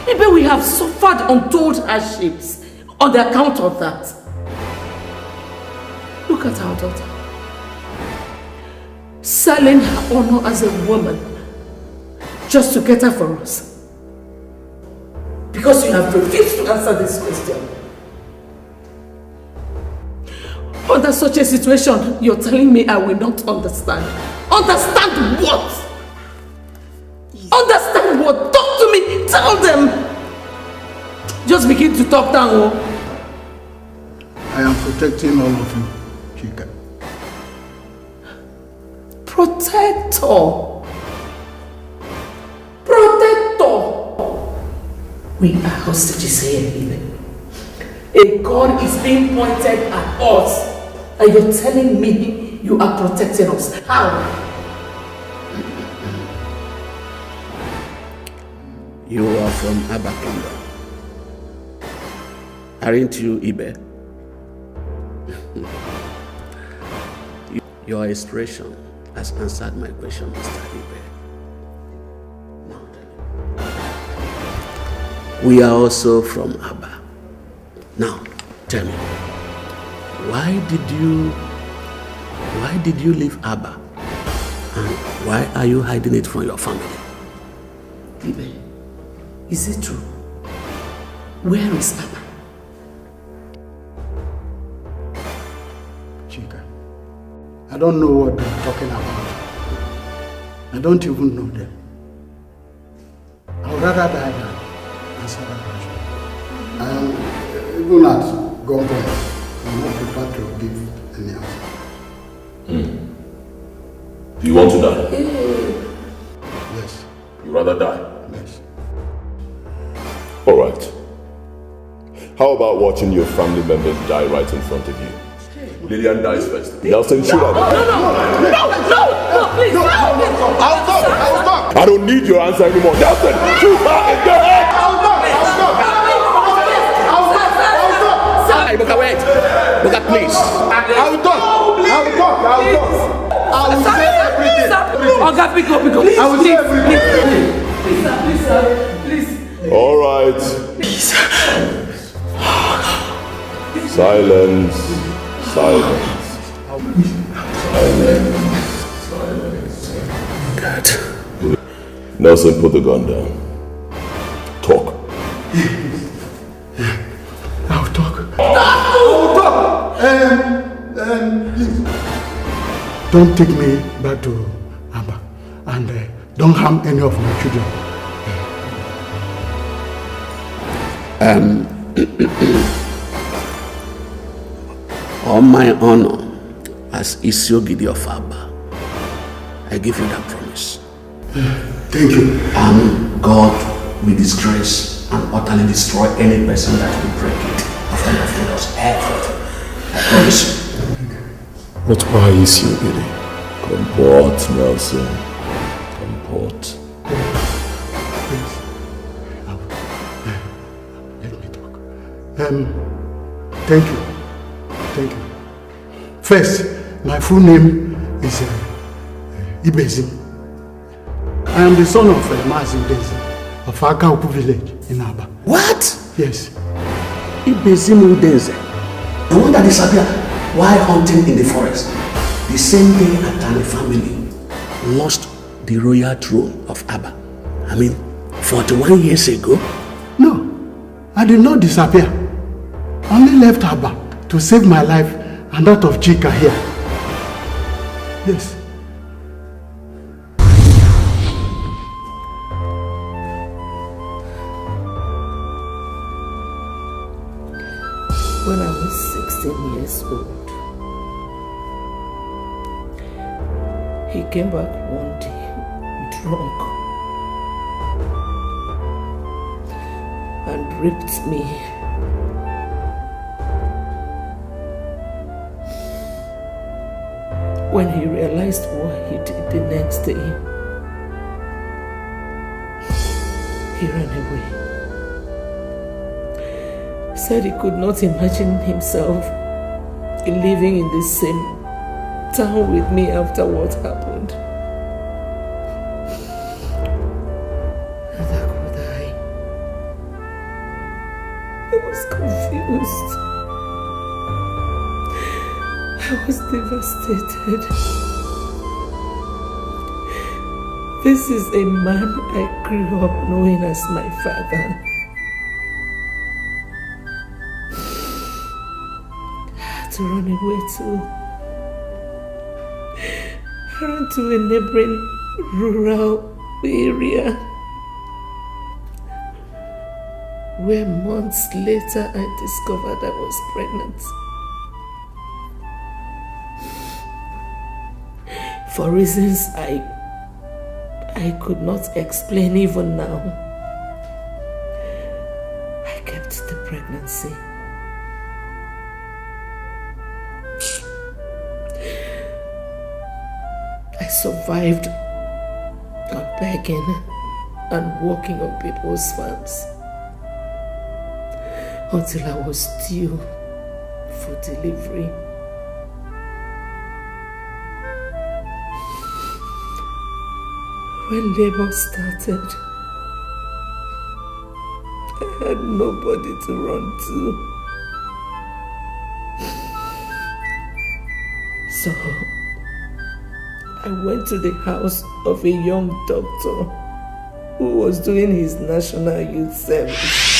Maybe we have suffered untold hardships on the account of that. Look at our daughter. Selling her honor as a woman just to cater for us. Because you have refused to answer this question. Under such a situation, you're telling me I will not understand. Understand what? Understand what? Talk to me. Tell them. Just begin to talk down. Oh. I am protecting all of you, Chika. Protector. Protector. We are hostages here, even. A gun is being pointed at us. And you're telling me you are protecting us. How? You are from Abba Kingdom. Aren't you, Ibe? Your expression has answered my question, Mr. Ibe. We are also from Abba. Now, tell me, why did you leave Abba? And why are you hiding it from your family? Ibe, is it true? Where is Abba? Chika, I don't know what they're talking about. I don't even know them. I would rather die than answer that question. I am even at gunpoint. I'm not prepared to give any answer. Do you want to die? Yes. You rather die? Yes. All right. How about watching your family members die right in front of you? Lillian dies first. Nelson, shoot at No, please. I'll stop. I don't need your answer anymore. Nelson, shoot her in the head. Iboka, wait. Iboka, please. I will talk. I will say everything. Oga, pick up. Please, I will say everything. Please. All right. Silence. God. Nelson, put the gun down. Talk. I'll talk. Please. Don't take me back to Abba. And don't harm any of my children. On my honor as Isiogidi of Abba, I give you that promise. Thank you. And God will disgrace and utterly destroy any person that will break it after you have told us everything. I promise you. But why is you, Billy? Comport, Nelson. Comport. Let me talk. Thank you. Thank you. First, my full name is Ibezim. I am the son of Mazi Ibezim of Akaoku village in Abba. What? Yes. Ibezim Udenze. The one that disappeared while hunting in the forest. The same day Atani family lost the royal throne of Abba. 41 years ago. No, I did not disappear. I only left Abba to save my life and that of Chika here. Yes. When I was 16 years old, he came back one day drunk and raped me. When he realized what he did the next day, he ran away. Said he could not imagine himself living in the same town with me after what happened. And how could I was confused. I was devastated. This is a man I grew up knowing as my father. To run away to. I ran to a neighboring rural area where months later I discovered I was pregnant. For reasons I could not explain even now, I kept the pregnancy. I survived on begging and working on people's farms until I was due for delivery. When labor started, I had nobody to run to. So I went to the house of a young doctor who was doing his national youth service.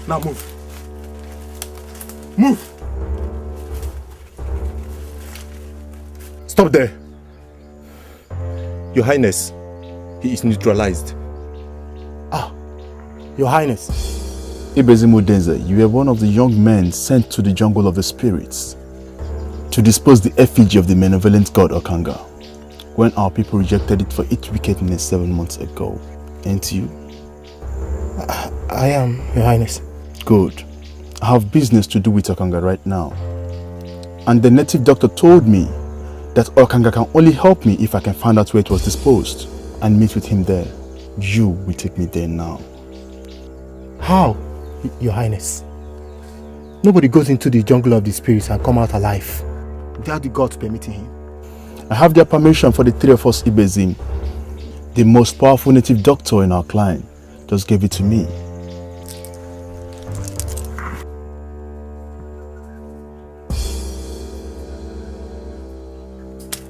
Now move. Move! Stop there. Your Highness, he is neutralized. Ah, Your Highness. Ibezim Udenze, you were one of the young men sent to the jungle of the spirits to dispose the effigy of the malevolent god Okanga when our people rejected it for its wickedness 7 months ago. Ain't you? I am, Your Highness. Good. I have business to do with Okanga right now. And the native doctor told me that Okanga can only help me if I can find out where it was disposed and meet with him there. You will take me there now. How, Your Highness? Nobody goes into the jungle of the spirits and come out alive without the gods permitting him. I have their permission for the three of us, Ibezim. The most powerful native doctor in our clan just gave it to me.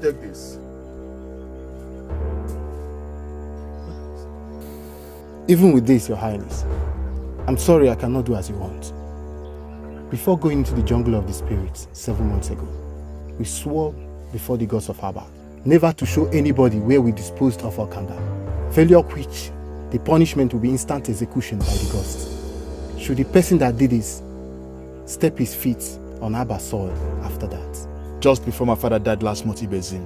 take this. Even with this, Your Highness, I'm sorry I cannot do as you want. Before going into the jungle of the spirits 7 months ago, we swore before the gods of Abba never to show anybody where we disposed of our kanga. Failure of which, the punishment will be instant execution by the gods. Should the person that did this step his feet on Abba's soil after that. Just before my father died last month, Ibezim,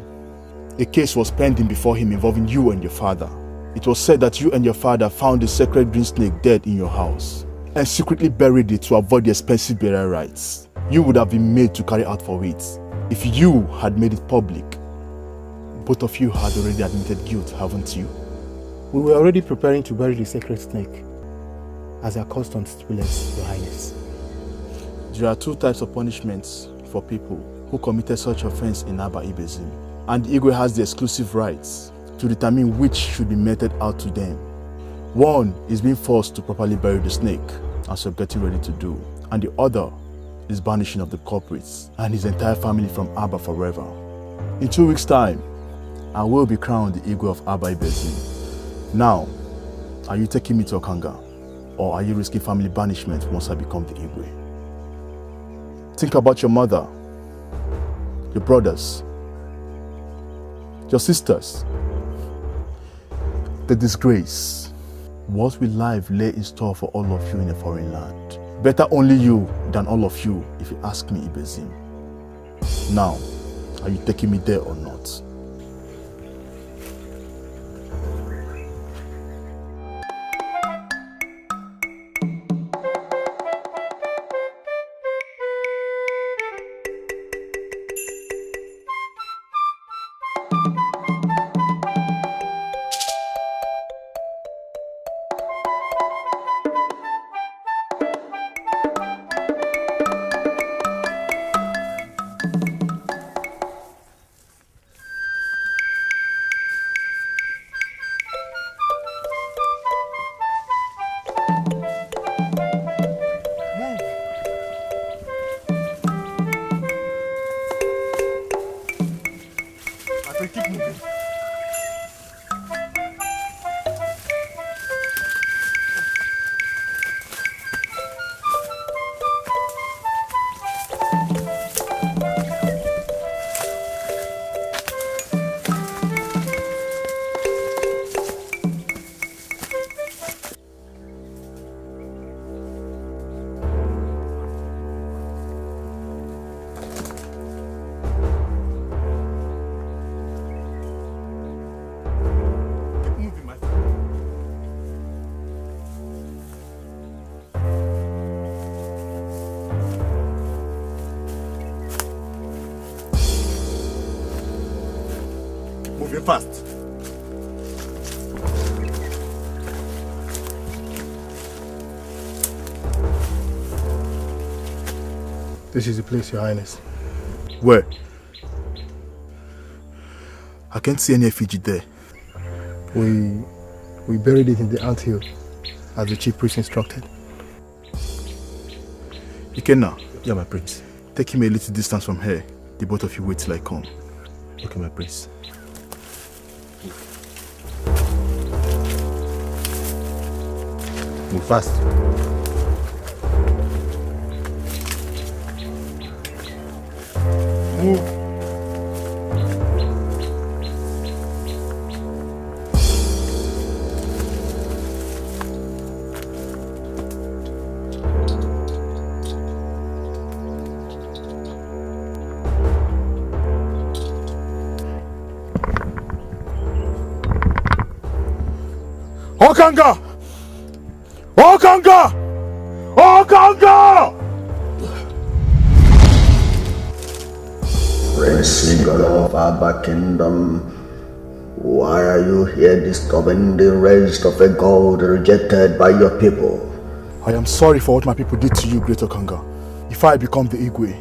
a case was pending before him involving you and your father. It was said that you and your father found the sacred green snake dead in your house and secretly buried it to avoid the expensive burial rites you would have been made to carry out for it. If you had made it public, both of you had already admitted guilt, haven't you? We were already preparing to bury the sacred snake, as our custom stipulates, Your Highness. There are 2 types of punishments for people who committed such offense in Abba Ibezim, and the Igwe has the exclusive rights to determine which should be meted out to them. One is being forced to properly bury the snake, as you're getting ready to do, and the other is banishing of the culprits and his entire family from Abba forever. In 2 weeks' time, I will be crowned the Igwe of Abba Ibezim. Now, are you taking me to Okanga, or are you risking family banishment once I become the Igwe? Think about your mother, your brothers, your sisters, the disgrace. What will life lay in store for all of you in a foreign land? Better only you than all of you, if you ask me, Ibezim. Now, are you taking me there or not? Moving fast. This is the place, Your Highness. Where? I can't see any effigy there. We buried it in the anthill, as the chief priest instructed. Ikenna. Yeah, my prince. Take him a little distance from here. The both of you wait till I come. Okay, my prince. Move fast. Move. Okanga! Okanga! Okanga! Prince God of Abba Kingdom, why are you here disturbing the rest of a God rejected by your people? I am sorry for what my people did to you, Great Okanga. If I become the Igwe,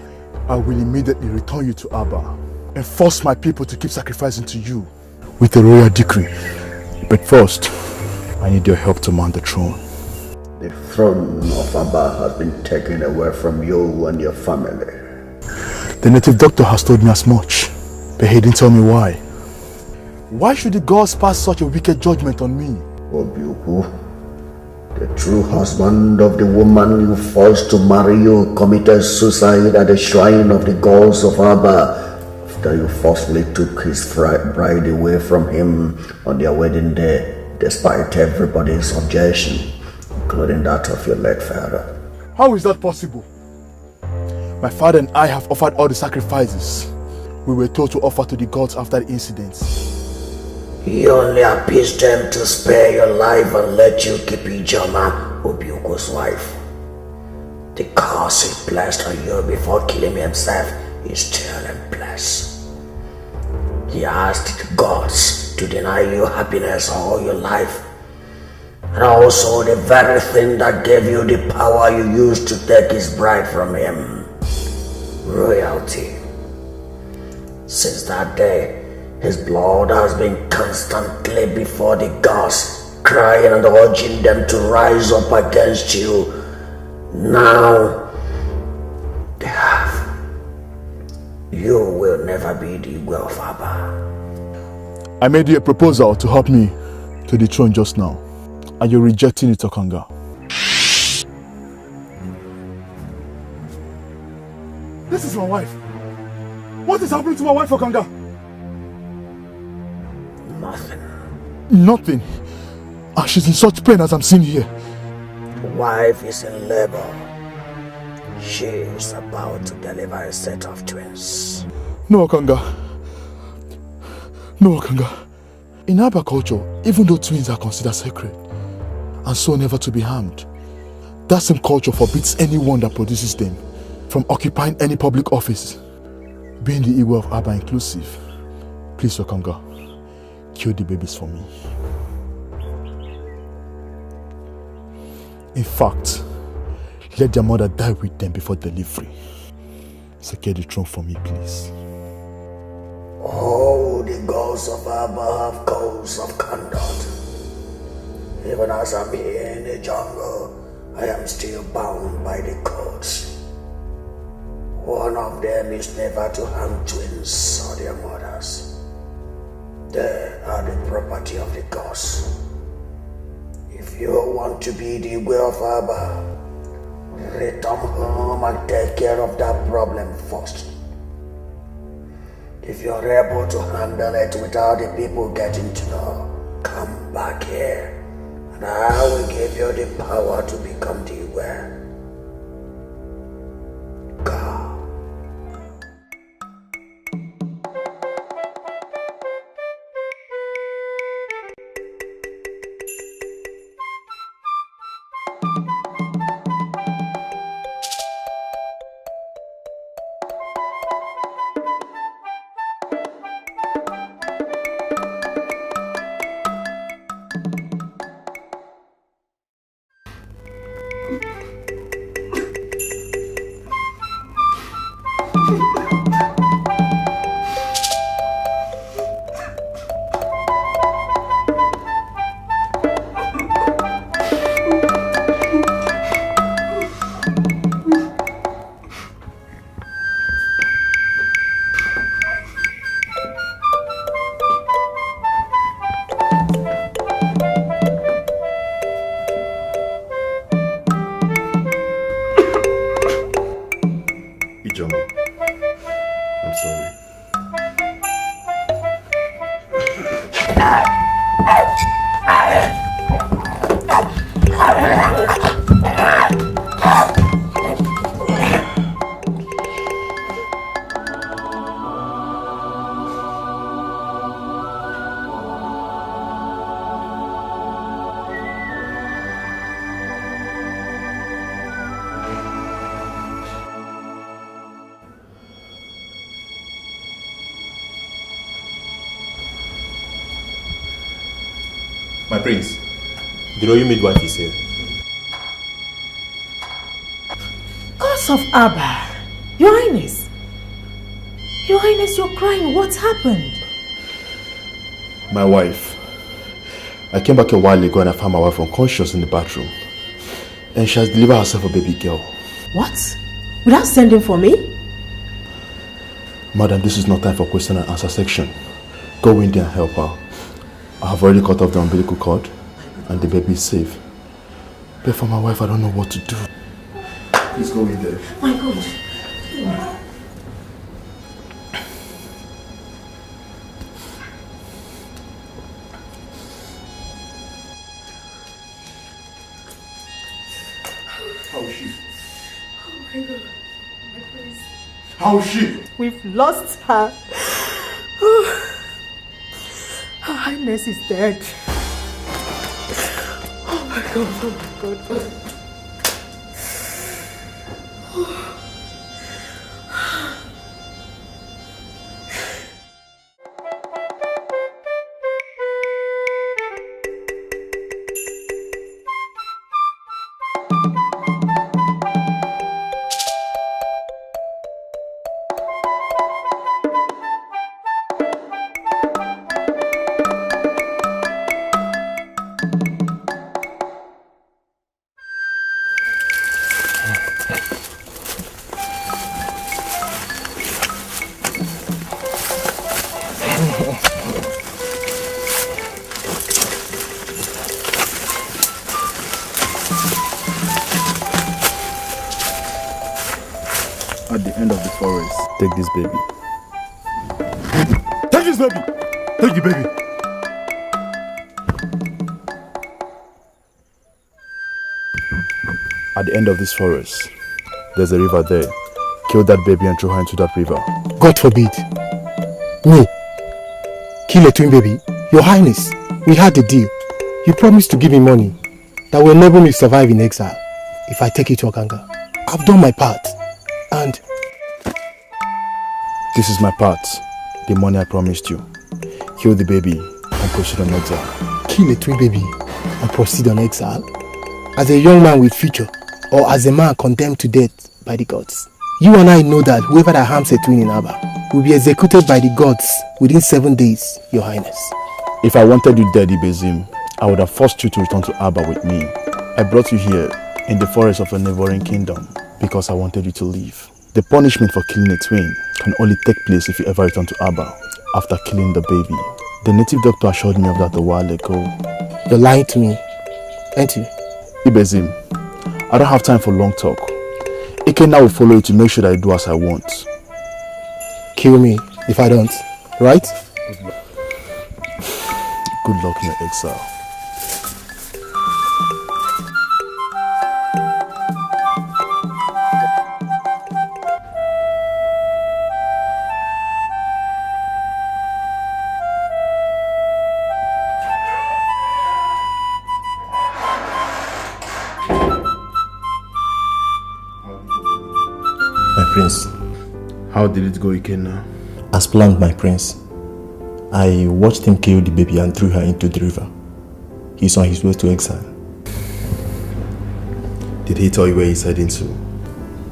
I will immediately return you to Abba and force my people to keep sacrificing to you with a royal decree. But first, I need your help to mount the throne. The throne of Abba has been taken away from you and your family. The native doctor has told me as much, But he didn't tell me why. Why should the gods pass such a wicked judgment on me? Obiuku, the true husband of the woman you forced to marry you committed suicide at the shrine of the gods of Abba after you forcefully took his bride away from him on their wedding day, despite everybody's objection, including that of your late father. How is that possible? My father and I have offered all the sacrifices we were told to offer to the gods after the incident. He only appeased them to spare your life and let you keep Ijoma, Obiuku's wife. The curse he placed on you before killing himself is still in place. He asked the gods to deny you happiness all your life, and also the very thing that gave you the power you used to take his bride from him, royalty. Since that day, his blood has been constantly before the gods, crying and urging them to rise up against you. Now, they have. You will never be the Igwe of Abba. I made you a proposal to help me to the throne just now, and you're rejecting it, Okanga. This is my wife. What is happening to my wife, Okanga? Nothing. And she's in such pain as I'm seeing here. The wife is in labor. She is about to deliver a set of twins. No, Okanga. No, Okanga. In Abba culture, even though twins are considered sacred, and so never to be harmed, that same culture forbids anyone that produces them from occupying any public office, being the Igwe of Abba inclusive. Please, Okanga, kill the babies for me. In fact, let their mother die with them before delivery. Secure the throne for me, please. Oh, the gods of Abba have codes of conduct. Even as I'm here in the jungle, I am still bound by the codes. One of them is never to harm twins or their mothers. They are the property of the gods. If you want to be the way of Abba, return home and take care of that problem first. If you're able to handle it without the people getting to know, come back here and I will give you the power to become the way. Go. My prince, the royal midwife is here. Gods of Abba, Your Highness. Your Highness, you're crying. What happened? My wife. I came back a while ago and I found my wife unconscious in the bathroom. And she has delivered herself a baby girl. What? Without sending for me? Madam, this is not time for question and answer section. Go in there and help her. I have already cut off the umbilical cord and the baby is safe. But for my wife, I don't know what to do. Please go in there. My God. How is she? Oh my God. My praise. How is she? We've lost her. Her Highness is dead. Oh my God, oh my God. At the end of the forest, take this baby. Take this baby! Take the baby! At the end of this forest, there's a river there. Kill that baby and throw her into that river. God forbid. Me? Kill a twin baby? Your Highness, we had a deal. You promised to give me money that will enable me to survive in exile if I take you to Okanga. I've done my part. And this is my part. The money I promised you. Kill the baby and proceed on exile. Kill a twin baby and proceed on exile? As a young man with future, or as a man condemned to death by the gods? You and I know that whoever that harms a twin in Abba will be executed by the gods within 7 days, Your Highness. If I wanted you dead, Ibezim, I would have forced you to return to Abba with me. I brought you here in the forest of a neighboring kingdom because I wanted you to leave. The punishment for killing a twin can only take place if you ever return to Abba after killing the baby. The native doctor assured me of that a while ago. You're lying to me, ain't you? Ibezim, I don't have time for long talk. Ikenna will follow you to make sure that I do as I want. Kill me if I don't, right? Good luck in your exile. Prince. How did it go, Ikenna? As planned, my prince. I watched him kill the baby and threw her into the river. He's on his way to exile. Did he tell you where he's heading to?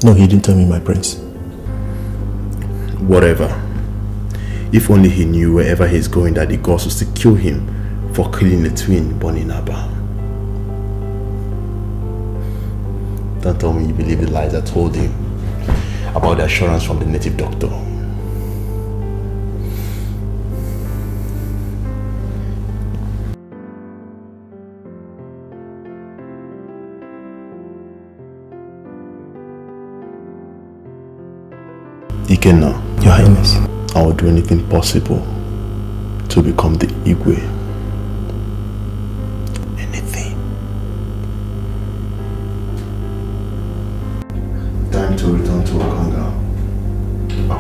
No, he didn't tell me, my prince. Whatever. If only he knew wherever he's going that the gods will still kill him for killing a twin born in Abba. Don't tell me you believe the lies I told him about the assurance from the native doctor. Ikenna, Your Highness, I will do anything possible to become the Igwe. Anything. Time to return to Okanga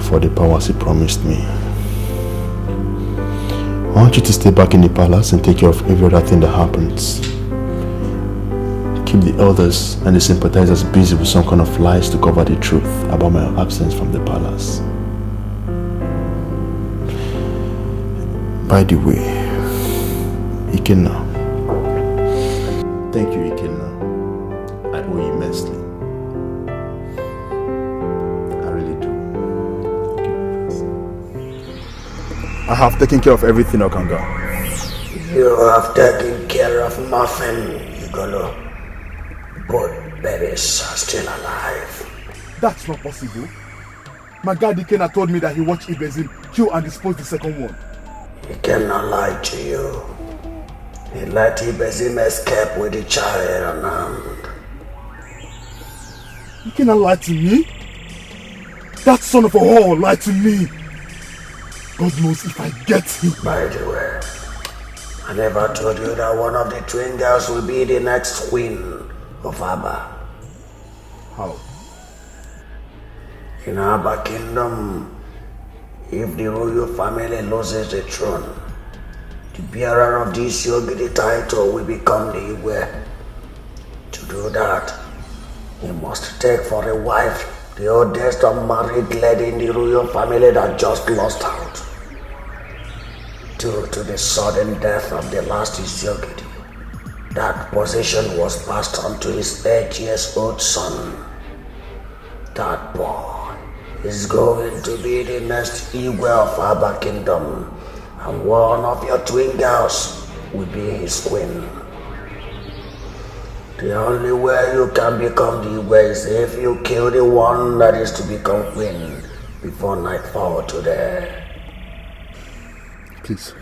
for the powers he promised me. I want you to stay back in the palace and take care of every other thing that happens. Keep the elders and the sympathizers busy with some kind of lies to cover the truth about my absence from the palace. By the way, Ikenna. Thank you, Ikenna. I owe you immensely. I really do. I have taken care of everything, Okanga. You have taken care of nothing, Igolo. Both babies are still alive. That's not possible. My guard Ikenna told me that he watched Ibezim kill and dispose the second one. Ikenna lied to you. He let Ibezim escape with the child unarmed. Ikenna lied to me? That son of a whore lied to me. God knows if I get him. By the way, I never told you that one of the twin girls will be the next queen of Abba. How? In Abba kingdom, if the royal family loses the throne, the bearer of this Yogiri title will become the Igwe. To do that, he must take for a wife the oldest unmarried lady in the royal family that just lost out. Due to the sudden death of the last Yogiri, that position was passed on to his 8-year-old son. That boy is going to be the next Igwe of Abba kingdom, and one of your twin girls will be his queen. The only way you can become the Igwe is if you kill the one that is to become queen before nightfall today. Please,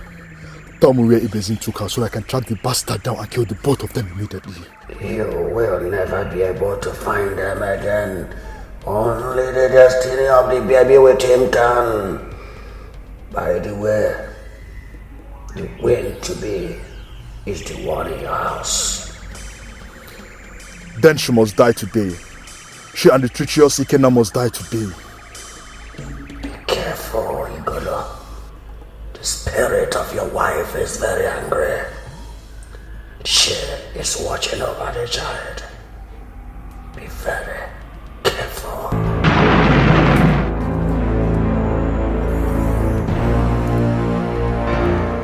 tell me where Ibezim took her so I can track the bastard down and kill the both of them immediately. You will never be able to find them again. Only the destiny of the baby with him can. By the way, the queen to be is the one in your house. Then she must die today. She and the treacherous Ikenna must die today. Be careful, Igolo. The spirit of your wife is very angry. She is watching over the child. Be very careful.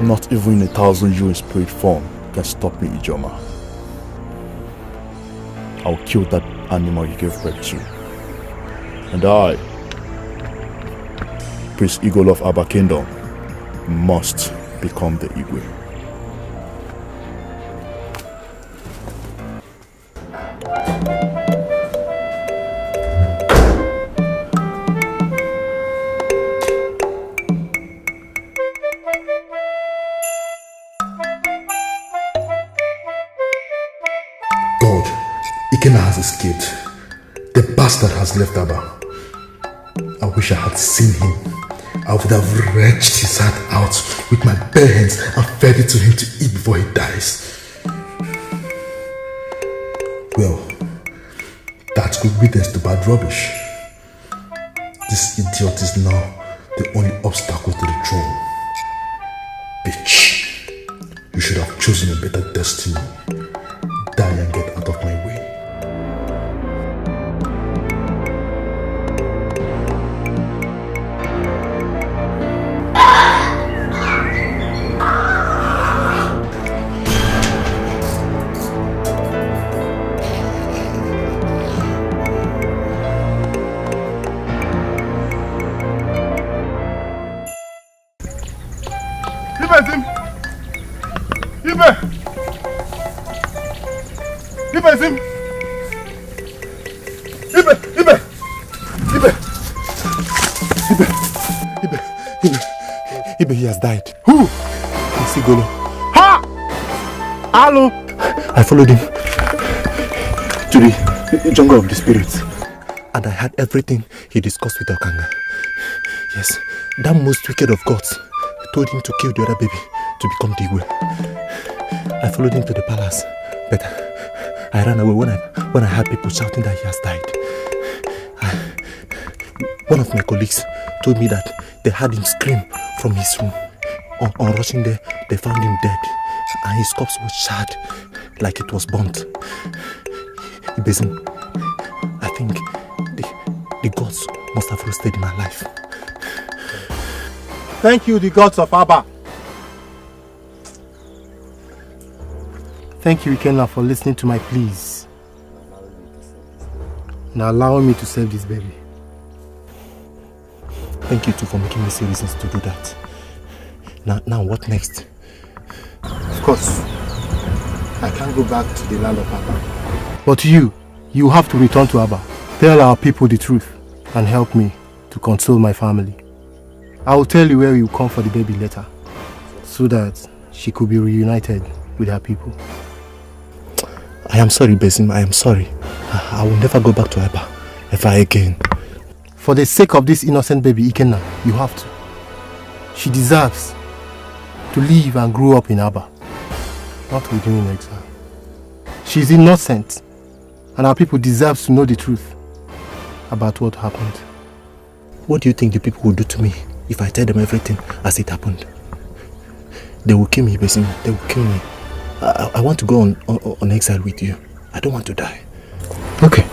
Not even 1,000 you in spirit form can stop me, Ijoma. I'll kill that animal you gave birth to. And I, Prince Eagle of Abba Kingdom, must become the Igwe. Ikenna has escaped. The bastard has left Abba. I wish I had seen him. I would have wrenched his heart out with my bare hands and fed it to him to eat before he dies. Well, that's good riddance to bad rubbish. This idiot is now the only obstacle to the throne. Bitch. You should have chosen a better destiny. Die and get out of my way. He has died. Who? Isigolo. Ha! Hello! I followed him to the jungle of the spirits, and I heard everything he discussed with Okanga. Yes, that most wicked of gods told him to kill the other baby to become the Igwe. I followed him to the palace, but I ran away when I heard people shouting that he has died. One of my colleagues told me that they heard him scream from his room. On rushing there, they found him dead, and his corpse was charred like it was burnt. Ibezim, I think the gods must have roasted him alive. Thank you, the gods of Abba. Thank you, Ikenna, for listening to my pleas and allowing me to save this baby. Thank you too for making me see reasons to do that. Now what next? Of course, I can't go back to the land of Abba. But you have to return to Abba. Tell our people the truth and help me to console my family. I will tell you where you come for the baby later, so that she could be reunited with her people. I am sorry, Besim. I am sorry. I will never go back to Abba ever again. For the sake of this innocent baby, Ikenna, you have to. She deserves to live and grow up in Abba, not with you in exile. She is innocent, and our people deserve to know the truth about what happened. What do you think the people will do to me if I tell them everything as it happened? They will kill me, Besim. They will kill me. I want to go on exile with you. I don't want to die. Okay.